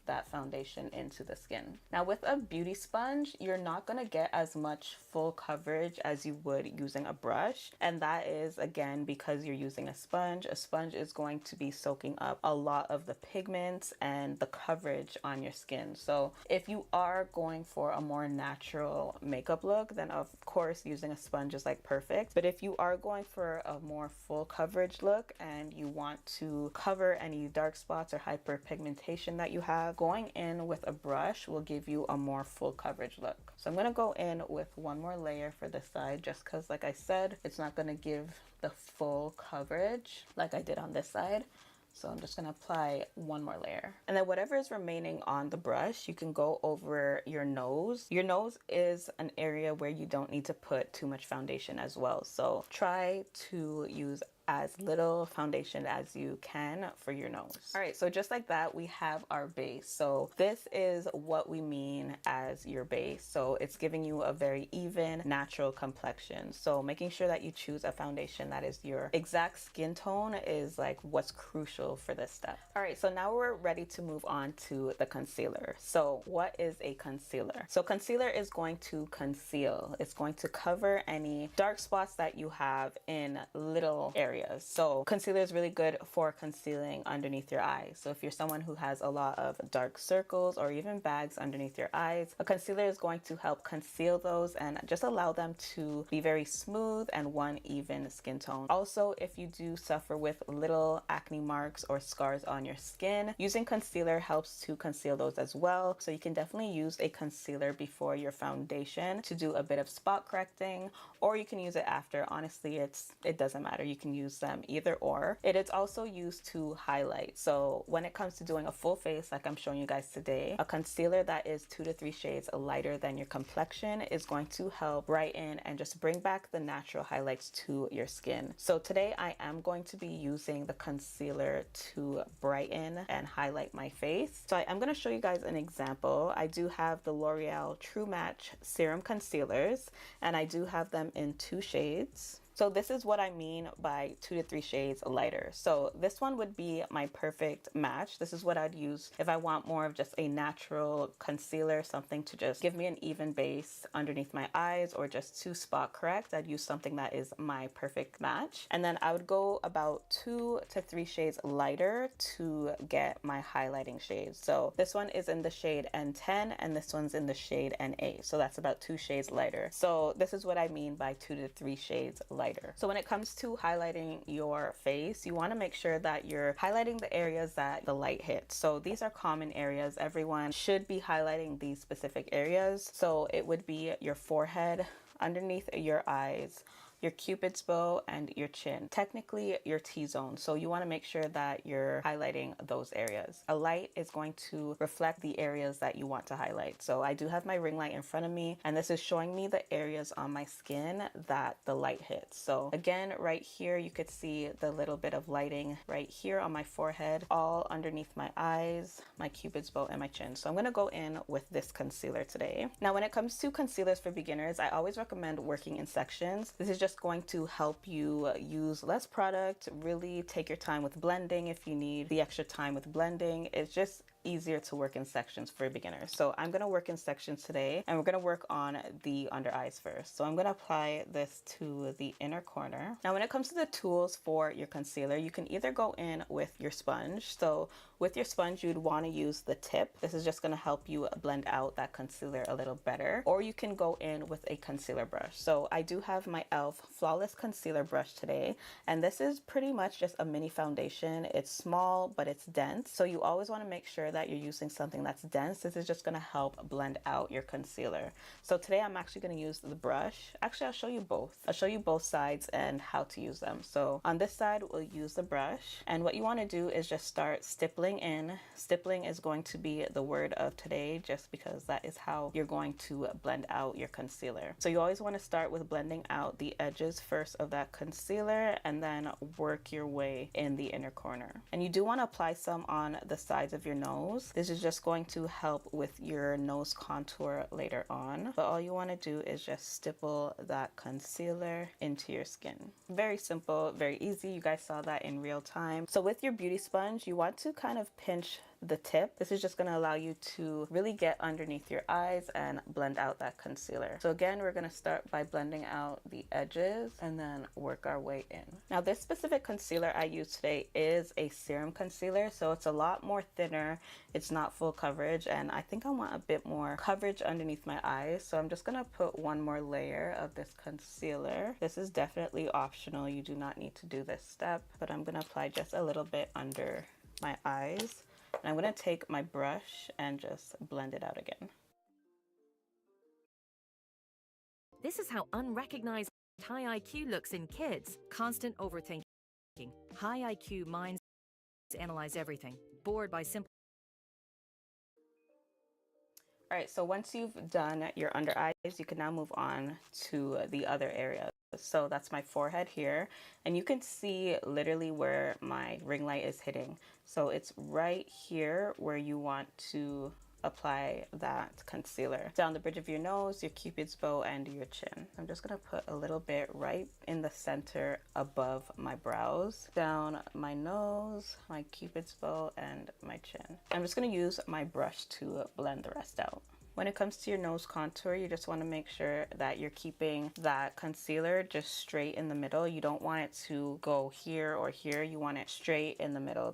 that foundation into the skin. Now with a beauty sponge, you're not going to get as much full coverage as you would using a brush, and that is again because you're using a sponge. A sponge is going to be soaking up a lot of the pigments and the coverage on your skin. So if you are going for a more natural makeup look, then of course using a sponge is like perfect. But if you are going for a more full coverage look and you want to cover any dark spots or hyperpigmentation that you have, going in with a brush will give you a more full coverage look. So I'm going to go in with one more layer for this side, just because like I said, it's not going to give the full coverage like I did on this side. So I'm just going to apply one more layer. And then whatever is remaining on the brush, you can go over your nose. Your nose is an area where you don't need to put too much foundation as well. So try to use as little foundation as you can for your nose. All right, so just like that, we have our base. So this is what we mean as your base. So it's giving you a very even, natural complexion. So making sure that you choose a foundation that is your exact skin tone is like what's crucial for this step. All right, so now we're ready to move on to the concealer. So what is a concealer? So concealer is going to conceal. It's going to cover any dark spots that you have in little areas. So concealer is really good for concealing underneath your eyes. So if you're someone who has a lot of dark circles or even bags underneath your eyes, a concealer is going to help conceal those and just allow them to be very smooth and one even skin tone. Also, if you do suffer with little acne marks or scars on your skin, using concealer helps to conceal those as well. So you can definitely use a concealer before your foundation to do a bit of spot correcting, or you can use it after. Honestly, it doesn't matter. You can use use them either or. It is also used to highlight. So when it comes to doing a full face, like I'm showing you guys today, a concealer that is 2 to 3 shades lighter than your complexion is going to help brighten and just bring back the natural highlights to your skin. So today I am going to be using the concealer to brighten and highlight my face. So I'm going to show you guys an example. I do have the L'Oreal True Match Serum Concealers, and I do have them in 2 shades. So this is what I mean by 2 to 3 shades lighter. So this one would be my perfect match. This is what I'd use if I want more of just a natural concealer, something to just give me an even base underneath my eyes or just to spot correct. I'd use something that is my perfect match. And then I would go about 2 to 3 shades lighter to get my highlighting shades. So this one is in the shade N10 and this one's in the shade NA. So that's about 2 shades lighter. So this is what I mean by 2 to 3 shades lighter. So when it comes to highlighting your face, you want to make sure that you're highlighting the areas that the light hits. So these are common areas. Everyone should be highlighting these specific areas. So it would be your forehead, underneath your eyes, your cupid's bow, and your chin. Technically your T-zone. So you want to make sure that you're highlighting those areas. A light is going to reflect the areas that you want to highlight. So I do have my ring light in front of me, and this is showing me the areas on my skin that the light hits. So again, right here, you could see the little bit of lighting right here on my forehead, all underneath my eyes, my cupid's bow, and my chin. So I'm going to go in with this concealer today. Now, when it comes to concealers for beginners, I always recommend working in sections. This is just going to help you use less product, really take your time with blending if you need the extra time with blending. It's just easier to work in sections for beginners. So I'm going to work in sections today, and we're going to work on the under eyes first. So I'm going to apply this to the inner corner. Now, when it comes to the tools for your concealer, you can either go in with your sponge. So with your sponge, you'd want to use the tip. This is just going to help you blend out that concealer a little better. Or you can go in with a concealer brush. So I do have my e.l.f. Flawless Concealer Brush today, and this is pretty much just a mini foundation. It's small, but it's dense. So you always want to make sure that you're using something that's dense. This is just going to help blend out your concealer. So today I'm actually going to use the brush. Actually, I'll show you both. I'll show you both sides and how to use them. So on this side, we'll use the brush. And what you want to do is just start stippling in. Stippling is going to be the word of today, just because that is how you're going to blend out your concealer. So you always want to start with blending out the edges first of that concealer and then work your way in the inner corner. And you do want to apply some on the sides of your nose. This is just going to help with your nose contour later on. But all you want to do is just stipple that concealer into your skin. Very simple, very easy. You guys saw that in real time. So with your beauty sponge, you want to kind of pinch the tip. This is just going to allow you to really get underneath your eyes and blend out that concealer. So again, we're going to start by blending out the edges and then work our way in. Now, this specific concealer I use today is a serum concealer, so it's a lot more thinner. It's not full coverage, and I think I want a bit more coverage underneath my eyes. So I'm just going to put one more layer of this concealer. This is definitely optional. You do not need to do this step, but I'm going to apply just a little bit under my eyes. And I'm going to take my brush and just blend it out again. This is how unrecognized high IQ looks in kids. Constant overthinking. High IQ minds analyze everything. Bored by simple. All right, so once you've done your under eyes, you can now move on to the other areas. So that's my forehead here, and you can see literally where my ring light is hitting. So it's right here where you want to apply that concealer. Down the bridge of your nose, your cupid's bow, and your chin. I'm just gonna put a little bit right in the center above my brows, down my nose, my cupid's bow, and my chin. I'm just gonna use my brush to blend the rest out. When it comes to your nose contour, you just want to make sure that you're keeping that concealer just straight in the middle. You don't want it to go here or here. You want it straight in the middle.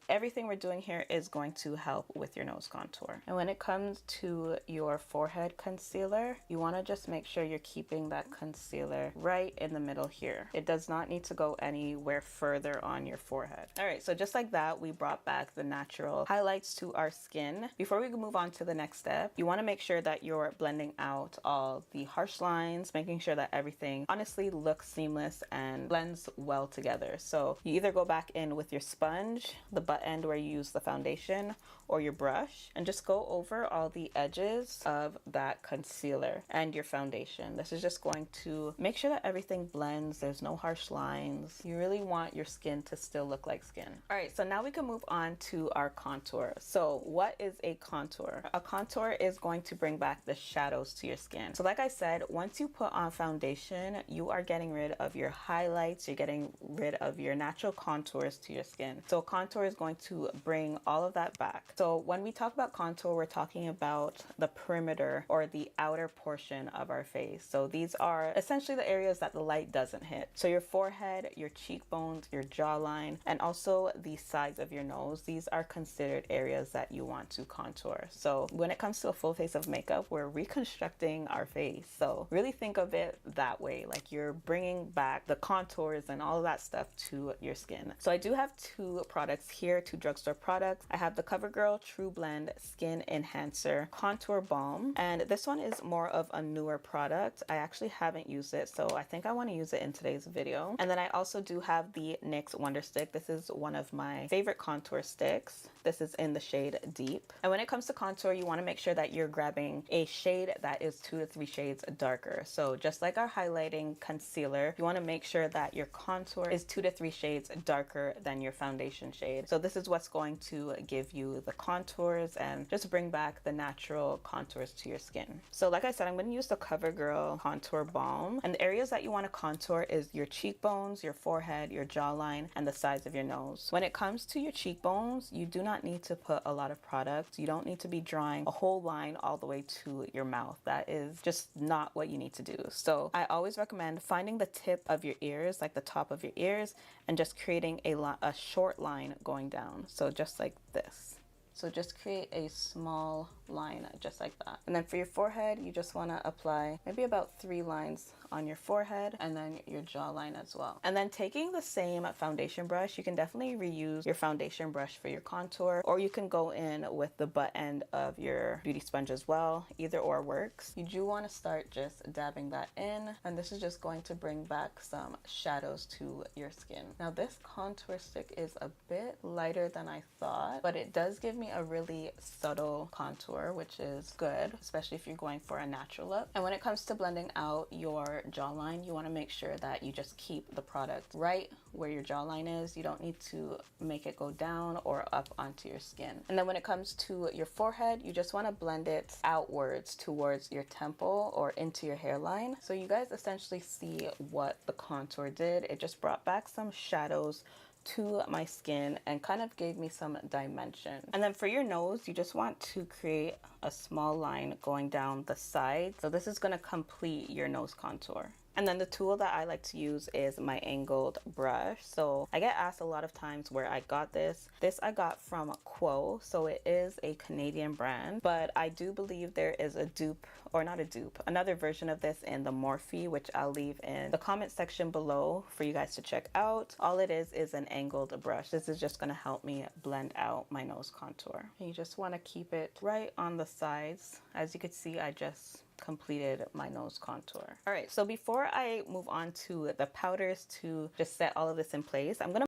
Everything we're doing here is going to help with your nose contour. And when it comes to your forehead concealer, you want to just make sure you're keeping that concealer right in the middle here. It does not need to go anywhere further on your forehead. All right, so just like that, we brought back the natural highlights to our skin. Before we move on to the next step, you want to make sure that you're blending out all the harsh lines, making sure that everything honestly looks seamless and blends well together. So you either go back in with your sponge, the butt end where you use the foundation, or your brush, and just go over all the edges of that concealer and your foundation. This is just going to make sure that everything blends. There's no harsh lines. You really want your skin to still look like skin. All right, so now we can move on to our contour. So what is a contour? A contour is going to bring back the shadows to your skin. So like I said, once you put on foundation, you are getting rid of your highlights, you're getting rid of your natural contours to your skin. So contour is going to bring all of that back. So when we talk about contour, we're talking about the perimeter or the outer portion of our face. So these are essentially the areas that the light doesn't hit. So your forehead, your cheekbones, your jawline, and also the sides of your nose. These are considered areas that you want to contour. So when it comes to a full face of makeup, we're reconstructing our face. So really think of it that way, like you're bringing back the contours and all of that stuff to your skin. So I do have two products here, two drugstore products. I have the CoverGirl True Blend Skin Enhancer Contour Balm, and this one is more of a newer product. I actually haven't used it, so I think I want to use it in today's video. And then I also do have the NYX Wonder Stick. This is one of my favorite contour sticks. This is in the shade Deep. And when it comes to contour, you want to make sure that you're grabbing a shade that is 2 to 3 shades darker. So just like our highlighting concealer, you want to make sure that your contour is 2 to 3 shades darker than your foundation shade. So this is what's going to give you the contours and just bring back the natural contours to your skin. So like I said, I'm going to use the CoverGirl Contour Balm, and the areas that you want to contour is your cheekbones, your forehead, your jawline, and the sides of your nose. When it comes to your cheekbones, you do not need to put a lot of product. You don't need to be drawing a whole line all the way to your mouth. That is just not what you need to do. So I always recommend finding the tip of your ears, like the top of your ears, and just creating a short line going down. So just like this. So just create a small line just like that. And then for your forehead, you just want to apply maybe about 3 lines on your forehead and then your jawline as well. And then taking the same foundation brush, you can definitely reuse your foundation brush for your contour, or you can go in with the butt end of your beauty sponge as well. Either or works. You do want to start just dabbing that in, and this is just going to bring back some shadows to your skin. Now this contour stick is a bit lighter than I thought, but it does give me a really subtle contour, which is good, especially if you're going for a natural look. And when it comes to blending out your jawline, you want to make sure that you just keep the product right where your jawline is. You don't need to make it go down or up onto your skin. And then when it comes to your forehead, you just want to blend it outwards towards your temple or into your hairline. So you guys essentially see what the contour did. It just brought back some shadows to my skin and kind of gave me some dimension. And then for your nose, you just want to create a small line going down the side. So this is going to complete your nose contour. And then the tool that I like to use is my angled brush. So I get asked a lot of times where I got this. This I got from Quo, so it is a Canadian brand, but I do believe there is a dupe, or not a dupe, another version of this in the Morphe, which I'll leave in the comment section below for you guys to check out. All it is an angled brush. This is just going to help me blend out my nose contour. And you just want to keep it right on the sides. As you can see, I just completed my nose contour. All right, so before I move on to the powders to just set all of this in place, I'm gonna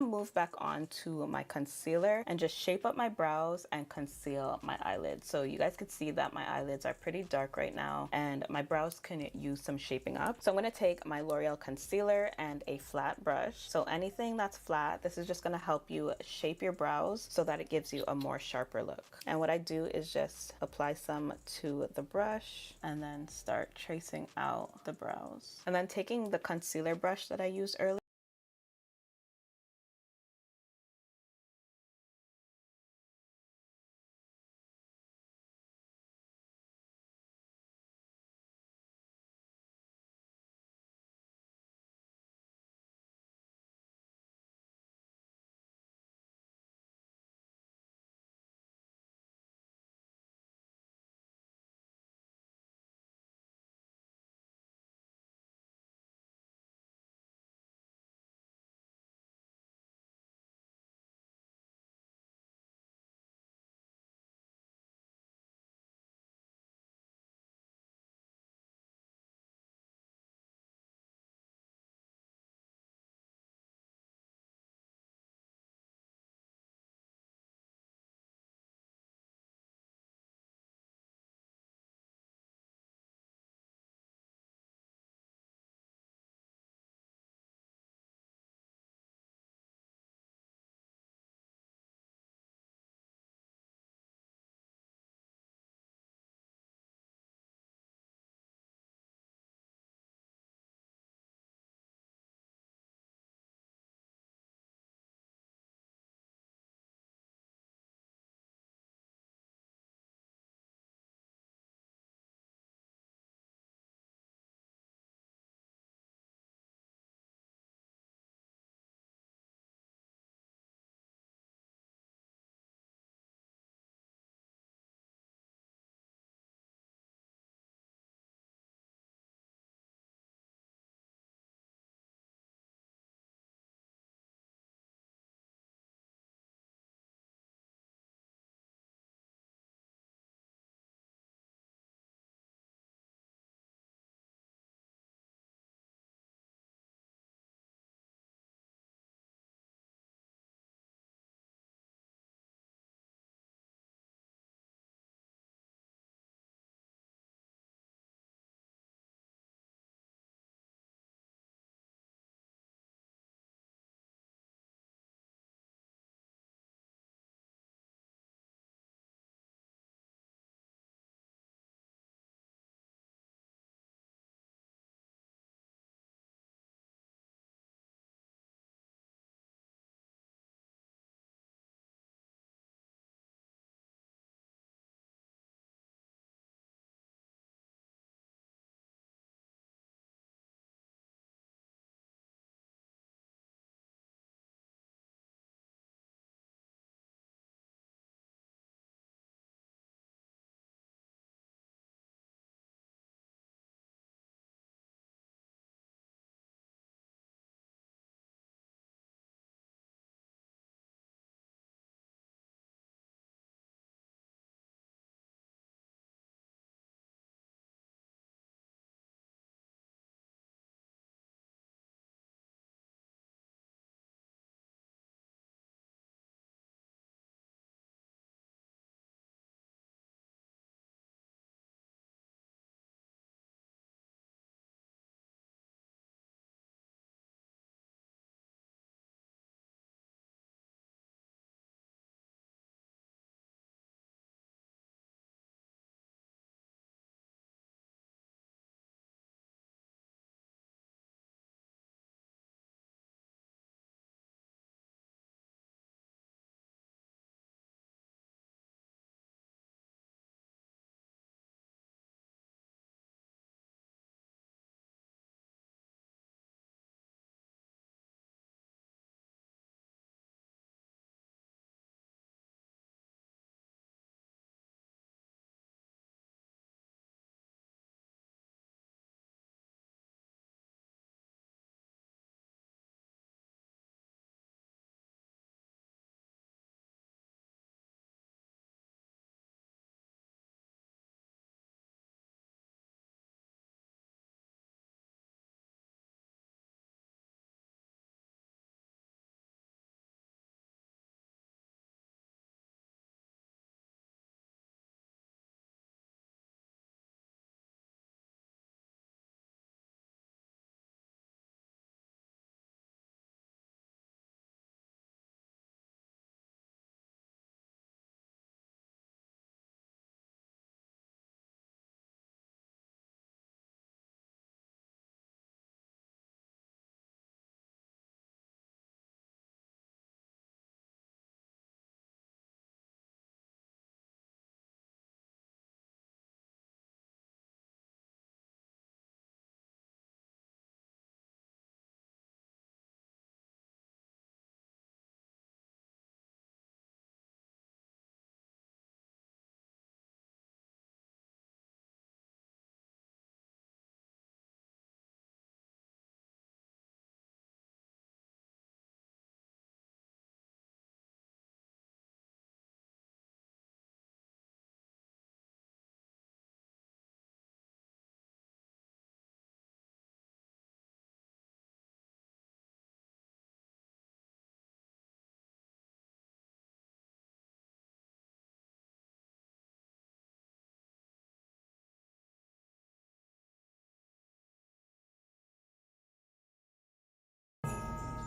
move back on to my concealer and just shape up my brows and conceal my eyelids. So you guys could see that my eyelids are pretty dark right now and my brows can use some shaping up. So I'm going to take my L'Oreal concealer and a flat brush. So anything that's flat, this is just going to help you shape your brows so that it gives you a more sharper look. And what I do is just apply some to the brush and then start tracing out the brows. And then taking the concealer brush that I used earlier,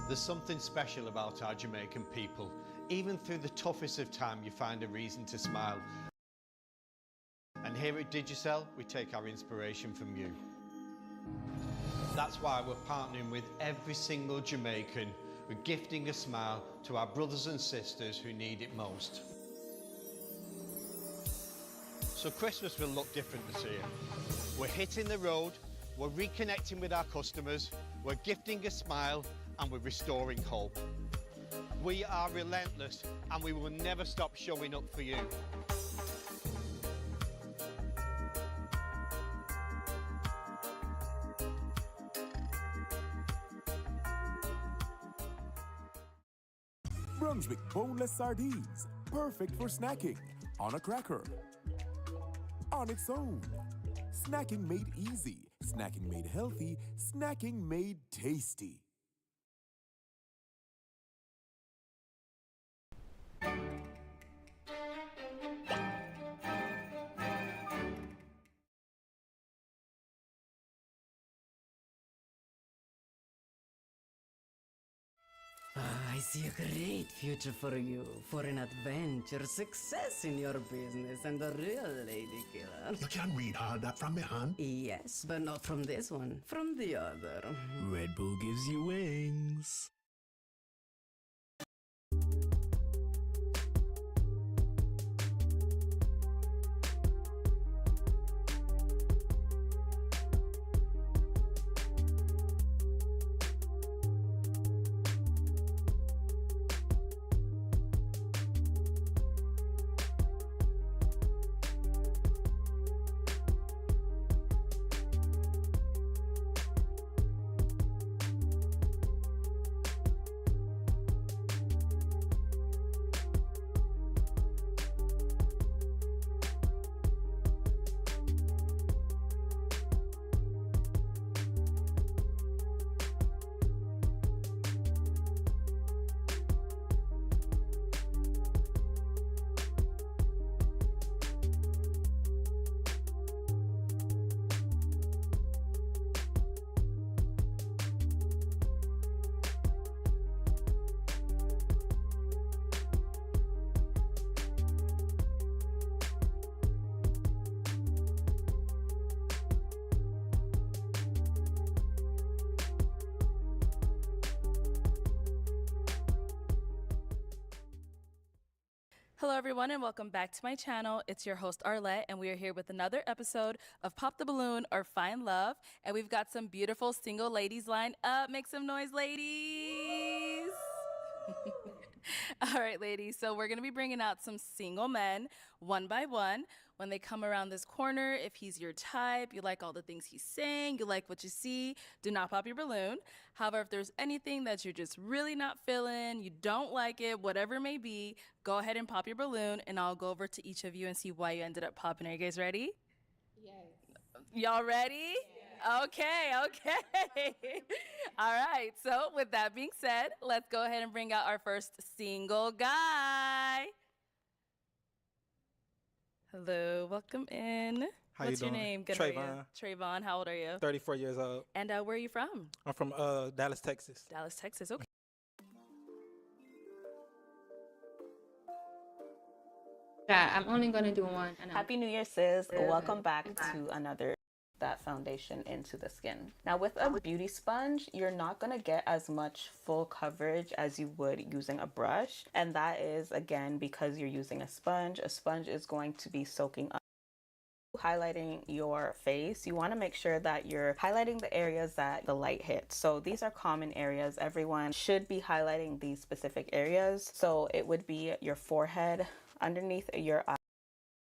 There's something special about our Jamaican people. Even through the toughest of time, you find a reason to smile. And here at Digicel, we take our inspiration from you. That's why we're partnering with every single Jamaican. We're gifting a smile to our brothers and sisters who need it most. So Christmas will look different this year. We're hitting the road, we're reconnecting with our customers, we're gifting a smile, and we're restoring hope. We are relentless, and we will never stop showing up for you. Brunswick boneless sardines, perfect for snacking, on a cracker, on its own. Snacking made easy, snacking made healthy, snacking made tasty. I see a great future for you, for an adventure, success in your business, and a real lady killer. You can read all that from my hand? Yes, but not from this one, from the other. Red Bull gives you wings. Hello everyone and welcome back to my channel. It's your host Arlette and we are here with another episode of Pop the Balloon or Find Love, and we've got some beautiful single ladies lined up. Make some noise, ladies. All right, ladies, so we're gonna be bringing out some single men one by one. When they come around this corner, if he's your type, you like all the things he's saying, you like what you see, do not pop your balloon. However, if there's anything that you're just really not feeling, you don't like it, whatever it may be, go ahead and pop your balloon and I'll go over to each of you and see why you ended up popping. Are you guys ready? Yes. Y'all ready? Yeah. Okay. All right, so with that being said, let's go ahead and bring out our first single guy. Hello, welcome in. How What's you your doing? name? Good, how are you? Trayvon. Trayvon, how old are you? 34 years old. And where are you from? I'm from Dallas, Texas. Dallas, Texas, okay. Yeah, I'm only gonna do one. Happy New Year, sis. Welcome back to another that foundation into the skin. Now with a beauty sponge, you're not going to get as much full coverage as you would using a brush, and that is again because you're using a sponge. A sponge is going to be soaking up, highlighting your face. You want to make sure that you're highlighting the areas that the light hits. So these are common areas. Everyone should be highlighting these specific areas. So it would be your forehead, underneath your eye,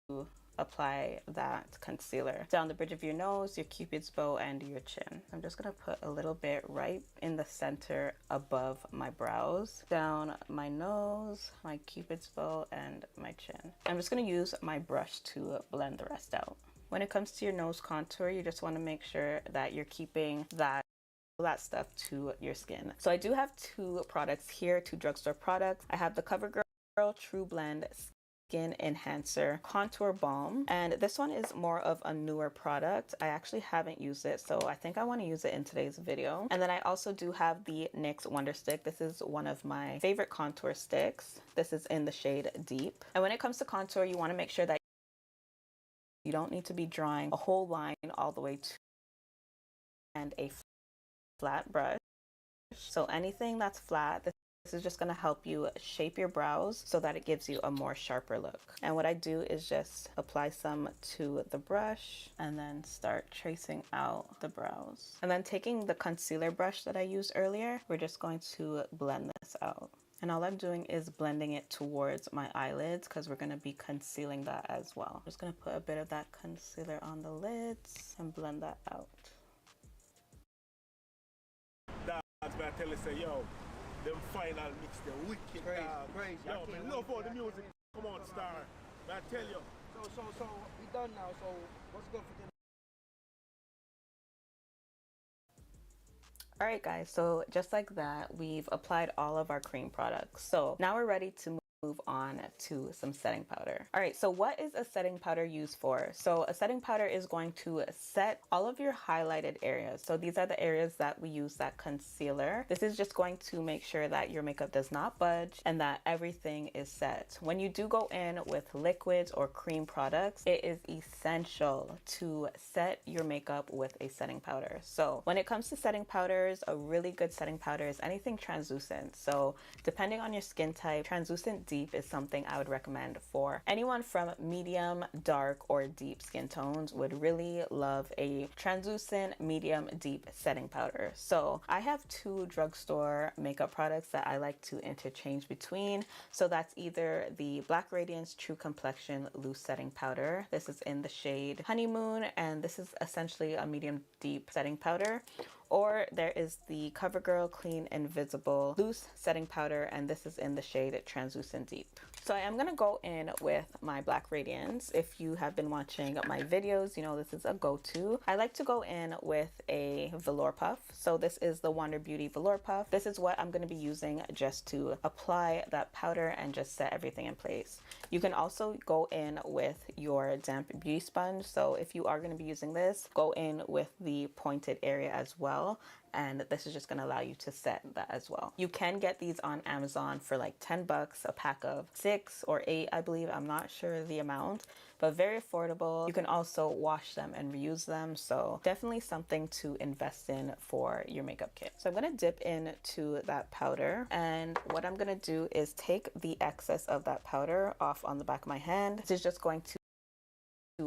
to apply that concealer, down the bridge of your nose, your cupid's bow, and your chin. I'm just gonna put a little bit right in the center above my brows, down my nose, my cupid's bow, and my chin. I'm just gonna use my brush to blend the rest out. When it comes to your nose contour, you just want to make sure that you're keeping that stuff to your skin. So I do have two products here, two drugstore products. I have the CoverGirl True Blend Skin Enhancer Contour Balm, and this one is more of a newer product. I actually haven't used it, so I think I want to use it in today's video. And then I also do have the NYX Wonder Stick. This is one of my favorite contour sticks. This is in the shade Deep. And when it comes to contour, you want to make sure that you don't need to be drawing a whole line all the way to and a flat brush. So anything that's flat, this is just going to help you shape your brows so that it gives you a more sharper look. And what I do is just apply some to the brush and then start tracing out the brows. And then taking the concealer brush that I used earlier, we're just going to blend this out. And all I'm doing is blending it towards my eyelids because we're going to be concealing that as well. I'm just going to put a bit of that concealer on the lids and blend that out. That's why I tell you, say, yo, them final mix, the wicked crazy. Yo, man, love all the music. Come on, Star. I tell you. So we done now. So what's good for them? All right, guys. So just like that, we've applied all of our cream products. So now we're ready to move on to some setting powder. All right, so what is a setting powder used for? So a setting powder is going to set all of your highlighted areas. So these are the areas that we use that concealer. This is just going to make sure that your makeup does not budge and that everything is set. When you do go in with liquids or cream products, it is essential to set your makeup with a setting powder. So when it comes to setting powders, a really good setting powder is anything translucent. So depending on your skin type, translucent deep is something I would recommend for anyone from medium, dark, or deep skin tones. Would really love a translucent, medium, deep setting powder. So I have two drugstore makeup products that I like to interchange between. So that's either the Black Radiance True Complexion Loose Setting Powder. This is in the shade Honeymoon, and this is essentially a medium deep setting powder. Or there is the CoverGirl Clean Invisible Loose Setting Powder, and this is in the shade Translucent Deep. So I am going to go in with my Black Radiance. If you have been watching my videos, you know this is a go-to. I like to go in with a velour puff. So this is the Wander Beauty Velour Puff. This is what I'm going to be using just to apply that powder and just set everything in place. You can also go in with your damp beauty sponge. So if you are going to be using this, go in with the pointed area as well. And this is just going to allow you to set that as well. You can get these on Amazon for like 10 bucks, a pack of 6 or 8, I believe. I'm not sure the amount, but very affordable. You can also wash them and reuse them. So definitely something to invest in for your makeup kit. So I'm going to dip into that powder. And what I'm going to do is take the excess of that powder off on the back of my hand. This is just going to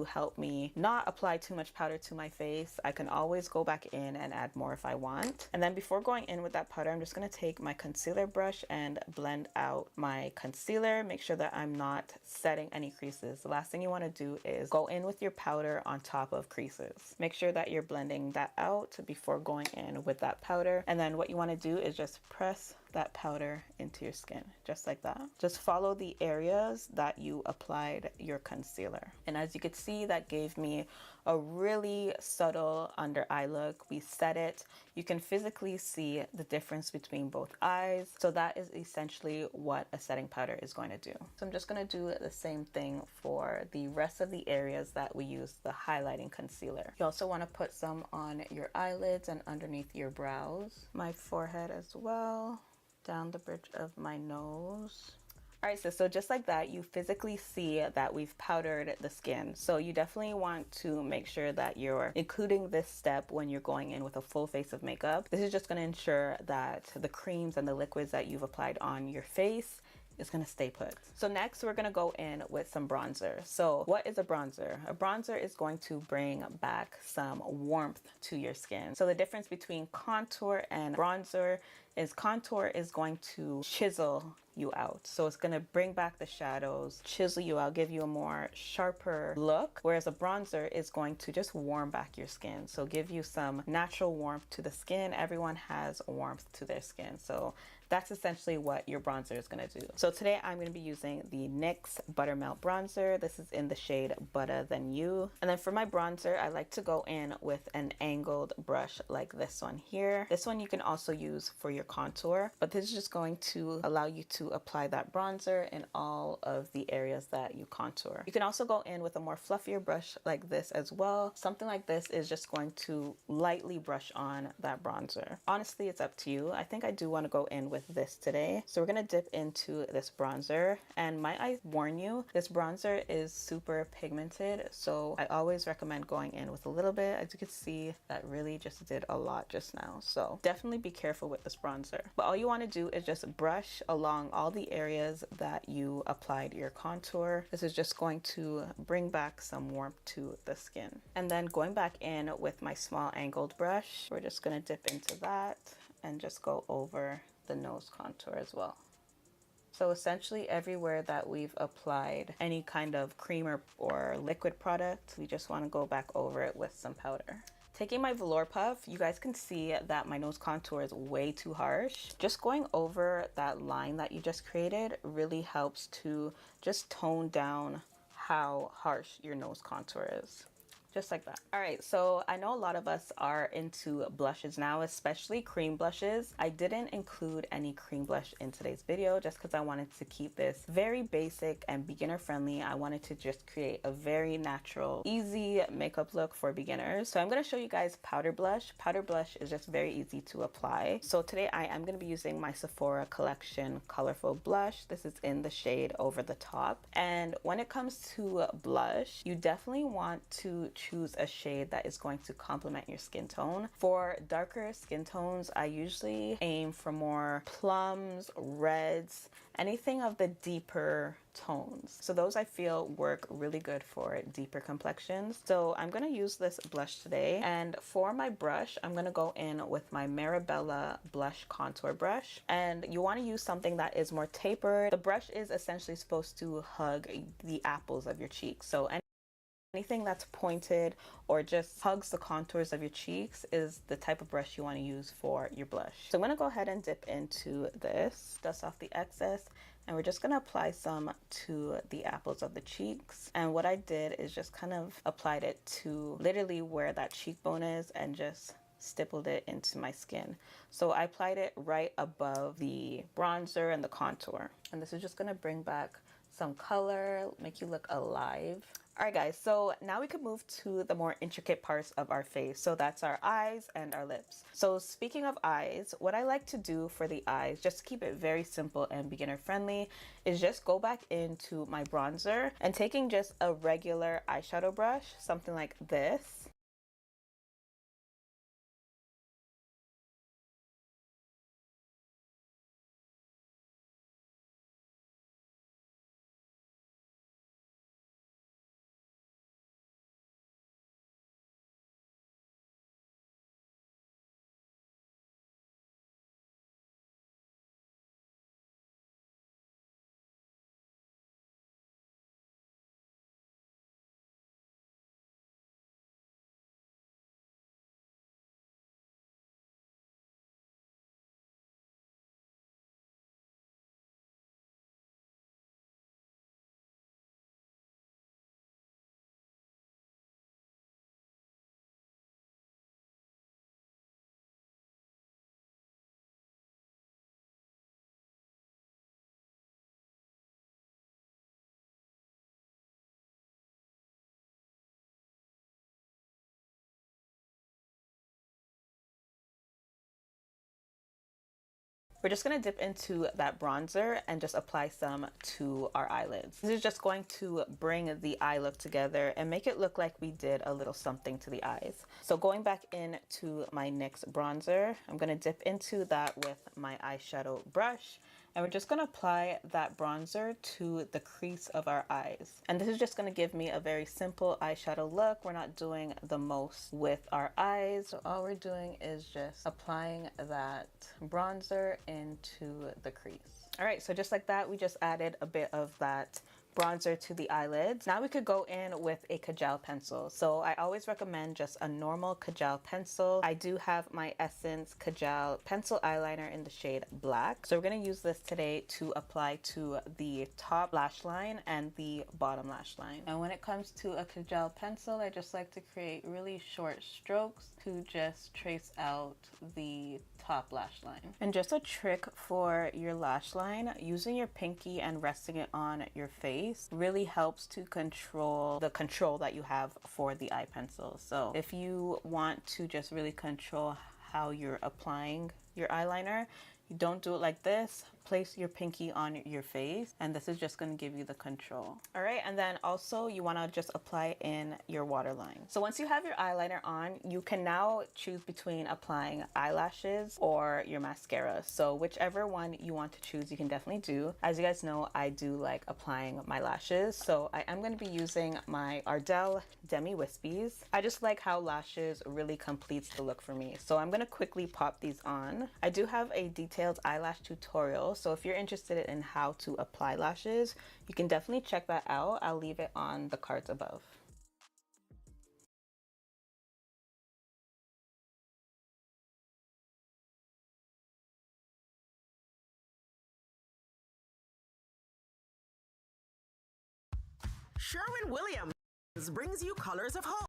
help me not apply too much powder to my face. I can always go back in and add more if I want. And then before going in with that powder, I'm just going to take my concealer brush and blend out my concealer. Make sure that I'm not setting any creases. The last thing you want to do is go in with your powder on top of creases. Make sure that you're blending that out before going in with that powder. And then what you want to do is just press that powder into your skin, just like that. Just follow the areas that you applied your concealer. And as you can see, that gave me a really subtle under eye look. We set it. You can physically see the difference between both eyes. So that is essentially what a setting powder is going to do. So I'm just going to do the same thing for the rest of the areas that we use the highlighting concealer. You also want to put some on your eyelids and underneath your brows, my forehead as well, down the bridge of my nose. All right, so just like that, you physically see that we've powdered the skin. So you definitely want to make sure that you're including this step when you're going in with a full face of makeup. This is just going to ensure that the creams and the liquids that you've applied on your face is going to stay put. So next we're going to go in with some bronzer. So what is a bronzer? A bronzer is going to bring back some warmth to your skin. So the difference between contour and bronzer is contour is going to chisel you out. So it's going to bring back the shadows, chisel you out, give you a more sharper look, whereas a bronzer is going to just warm back your skin. So give you some natural warmth to the skin. Everyone has warmth to their skin. So that's essentially what your bronzer is going to do. So today I'm going to be using the NYX Buttermelt Bronzer. This is in the shade Butter Than You. And then for my bronzer, I like to go in with an angled brush like this one here. This one you can also use for your contour, but this is just going to allow you to apply that bronzer in all of the areas that you contour. You can also go in with a more fluffier brush like this as well. Something like this is just going to lightly brush on that bronzer. Honestly, it's up to you. I think I do want to go in with this today. So we're going to dip into this bronzer, and might I warn you, this bronzer is super pigmented, so I always recommend going in with a little bit. As you can see, that really just did a lot just now, so definitely be careful with this bronzer. But all you want to do is just brush along all the areas that you applied your contour. This is just going to bring back some warmth to the skin. And then going back in with my small angled brush, we're just going to dip into that and just go over the nose contour as well. So essentially everywhere that we've applied any kind of cream or liquid product, we just want to go back over it with some powder. Taking my velour puff, you guys can see that my nose contour is way too harsh. Just going over that line that you just created really helps to just tone down how harsh your nose contour is. Just like that. All right, so I know a lot of us are into blushes now, especially cream blushes. I didn't include any cream blush in today's video just because I wanted to keep this very basic and beginner friendly. I wanted to just create a very natural, easy makeup look for beginners. So I'm going to show you guys powder blush. Powder blush is just very easy to apply. So today I am going to be using my Sephora Collection Colorful Blush. This is in the shade Over the Top. And when it comes to blush, you definitely want to choose a shade that is going to complement your skin tone. For darker skin tones, I usually aim for more plums, reds, anything of the deeper tones. So those I feel work really good for deeper complexions. So I'm going to use this blush today, and for my brush I'm going to go in with my Marabella blush contour brush, and you want to use something that is more tapered. The brush is essentially supposed to hug the apples of your cheeks, so anything that's pointed or just hugs the contours of your cheeks is the type of brush you want to use for your blush. So I'm going to go ahead and dip into this, dust off the excess, and we're just going to apply some to the apples of the cheeks. And what I did is just kind of applied it to literally where that cheekbone is and just stippled it into my skin. So I applied it right above the bronzer and the contour. And this is just going to bring back some color, make you look alive. All right guys, so now we can move to the more intricate parts of our face. So that's our eyes and our lips. So speaking of eyes, what I like to do for the eyes, just to keep it very simple and beginner friendly, is just go back into my bronzer and taking just a regular eyeshadow brush, something like this. We're just going to dip into that bronzer and just apply some to our eyelids. This is just going to bring the eye look together and make it look like we did a little something to the eyes. So going back into my NYX bronzer, I'm going to dip into that with my eyeshadow brush. And we're just going to apply that bronzer to the crease of our eyes. And this is just going to give me a very simple eyeshadow look. We're not doing the most with our eyes. So all we're doing is just applying that bronzer into the crease. All right, so just like that, we just added a bit of that bronzer to the eyelids. Now we could go in with a Kajal pencil. So I always recommend just a normal Kajal pencil. I do have my Essence Kajal pencil eyeliner in the shade Black. So we're going to use this today to apply to the top lash line and the bottom lash line. And when it comes to a Kajal pencil, I just like to create really short strokes to just trace out the top lash line. And just a trick for your lash line, using your pinky and resting it on your face really helps to control the control that you have for the eye pencil. So if you want to just really control how you're applying your eyeliner, you don't do it like this. Place your pinky on your face, and this is just going to give you the control. All right, and then also you want to just apply in your waterline. So once you have your eyeliner on, you can now choose between applying eyelashes or your mascara. So whichever one you want to choose, you can definitely do. As you guys know, I do like applying my lashes, so I am going to be using my Ardell Demi Wispies. I just like how lashes really completes the look for me, so I'm going to quickly pop these on. I do have a detailed eyelash tutorial, so if you're interested in how to apply lashes, you can definitely check that out. I'll leave it on the cards above. Sherwin-Williams brings you Colors of Hope.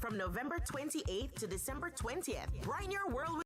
From November 28th to December 20th, brighten your world with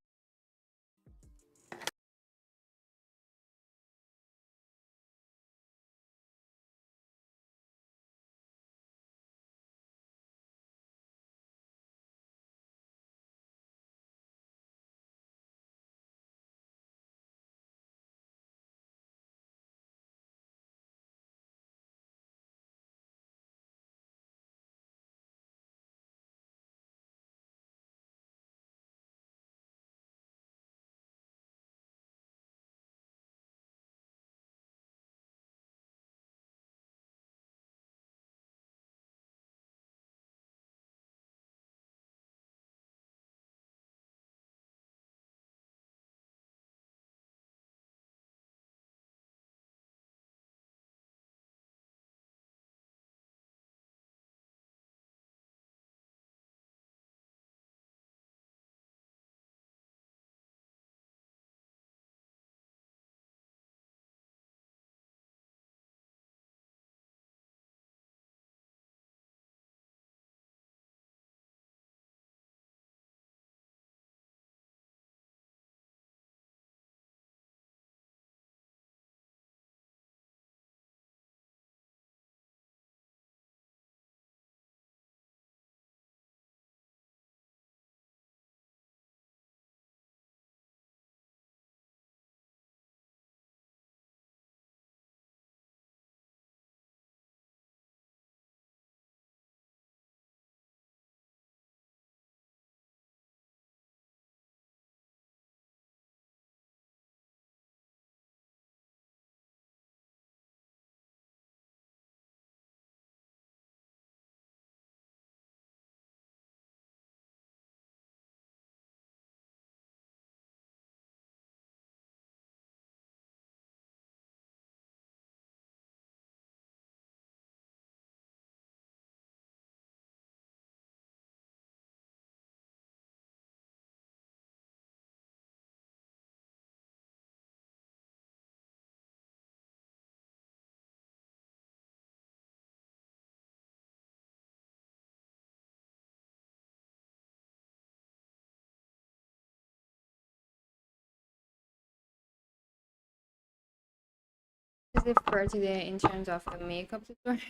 excessive for today in terms of the makeup tutorial.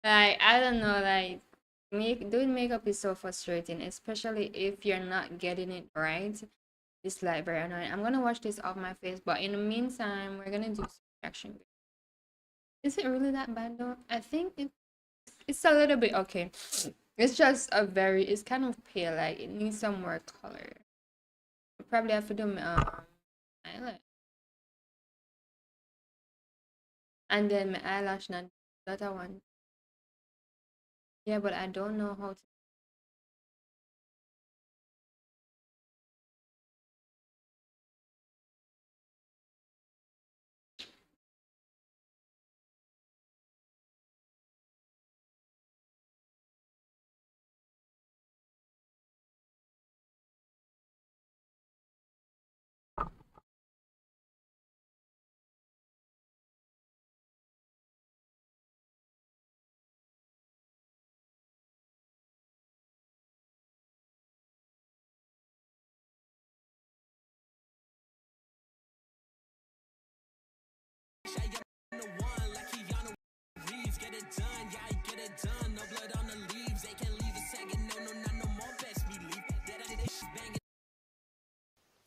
Like, I don't know, like, doing makeup is so frustrating, especially if you're not getting it right. It's like very annoying. I'm gonna wash this off my face, but in the meantime, we're gonna do some reaction. Is it really that bad though? I think it's a little bit okay. It's just it's kind of pale, like it needs some more color. Probably have to do eyelash. And then my eyelash, not that one. Yeah, but I don't know how to.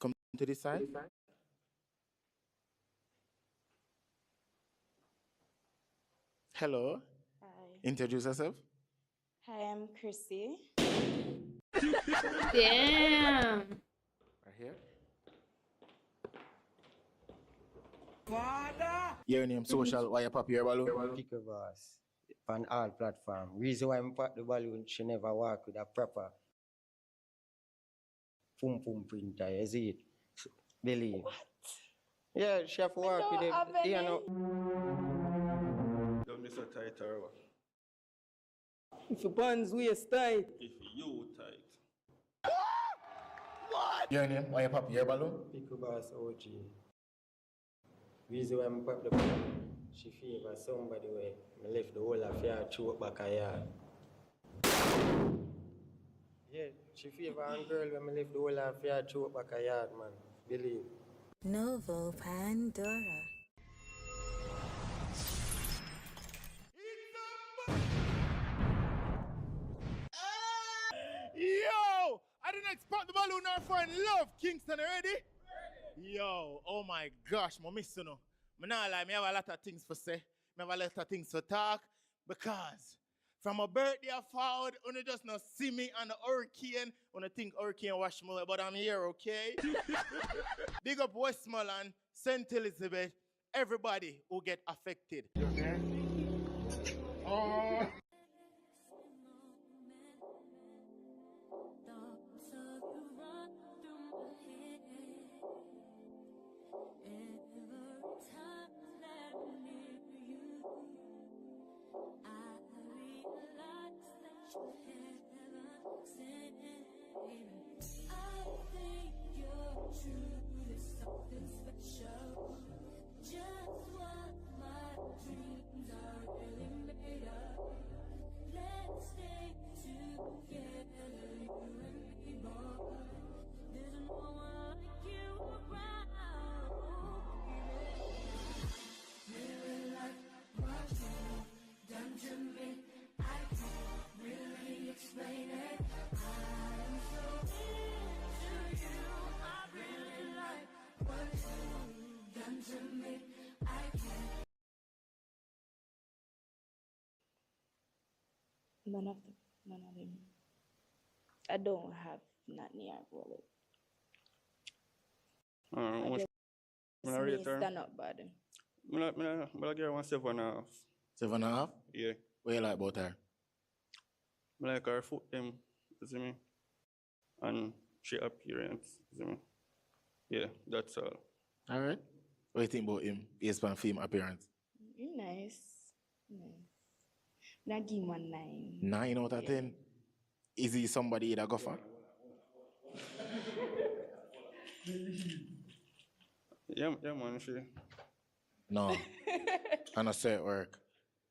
Come to this side. Hello. Hi. Introduce yourself. Hi, I'm Chrissy. Damn. Right here. Your name social, why you pop your balloon? Picker boss. On all platform. Reason why I pop the balloon, she never work with a proper pum printer, you see it? Believe. What? Yeah, she have to work with it. You know. Don't be so tight or what? If your pants waist tight. If you tight. What? Your name, why you pop your balloon? Picker boss OG. Reason why I pop the balloon, she favor somebody where I left the whole of yard choke back a yard. Yeah, she favor a girl when I left the whole of yard choke back a yard, man. Believe. Novo Pandora. Yo! I didn't expect the balloon our friend Love Kingston already. Yo, oh my gosh, my miss you know. Me nah lie, me have a lot of things for say. Me have a lot of things to talk. Because from a birthday forward, you just not see me on the hurricane. When I think hurricane wash me away, but I'm here, okay? Big up Westmoreland, St. Elizabeth, everybody who get affected. Okay? Oh. None of them. I don't have not near wallet. I rate her. Stand up bad. I give her 1.5. 7.5? Yeah. What you like about her? I like her foot them, you see me? And she appearance, you see me? Yeah, that's all. Alright. What do you think about him? His film appearance? Nice. Now give him a 9. 9 out of 10? Is he somebody that go for? Yeah, man, she. No. I not say it work.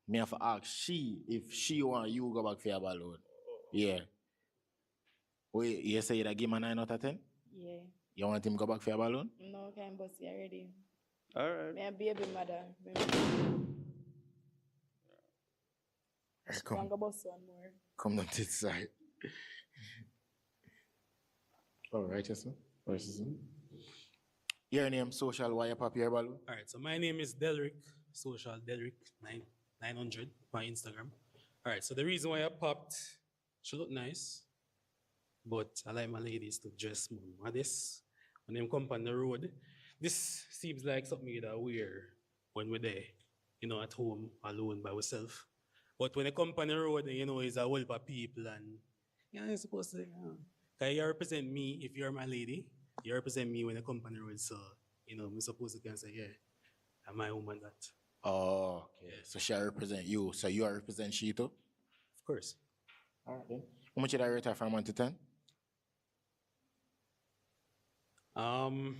Me have to ask she if she want you go back for your balloon. Yeah. Wait, you say that give him a 9 out of 10? Yeah. You want him go back for your balloon? No, okay, I'm bossy already. All right. Me a baby mother. Come, Bus one more. come down to the side. All right, yes, sir. Your name, social, why you pop your balloon? All right, so my name is Delrick, social Delrick 900 on Instagram. All right, so the reason why I popped, she look nice, but I like my ladies to dress more modest. When they come on the road, this seems like something that we wear when we're there, you know, at home, alone by ourselves. But when they come on the road, you know, it's a whole heap of people and, you know, you're supposed to, because you represent me if you're my lady. You represent me when you come on the road, so, you know, I'm supposed to can say, yeah, I'm my woman that. Oh, okay. So she represent you. So you represent she too? Of course. All right, then. How much did I rate her from 1 to 10? 5.5.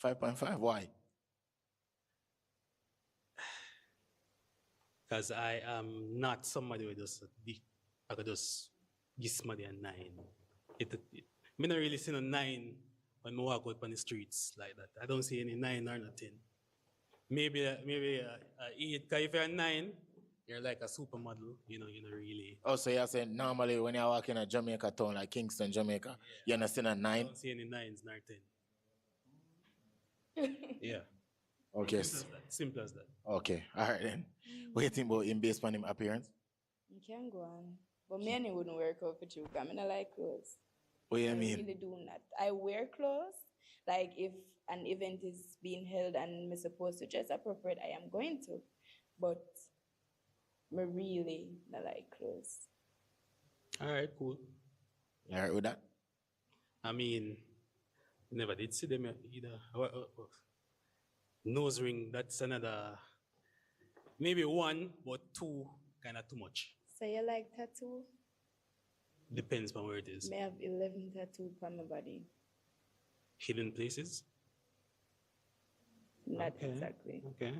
5.5, why? Because I am not somebody who just, I could just give somebody a 9. Me not really see a 9 when I walk out on the streets like that. I don't see any 9 or nothing. Maybe a 8, because if you're a 9, you're like a supermodel, you know really. Oh, so you're saying normally when you walk in a Jamaica town like Kingston, Jamaica, you're not seeing a 9? I don't see any 9s nor 10. Yeah. Okay. Simple as that. Okay, all right then. What do you think about him based on his appearance? You can go on. But me and it wouldn't work out for you because I don't like clothes. What do you I mean? really do not. I wear clothes. Like if an event is being held and I'm supposed to dress appropriate, I am going to. But me really not like clothes. All right, cool. You all right with that? I mean, never did see them either. Nose ring, that's another, maybe 1, but 2, kind of too much. So you like tattoo? Depends on where it is. May have 11 tattoos on my body. Hidden places? Not Okay, exactly. Okay.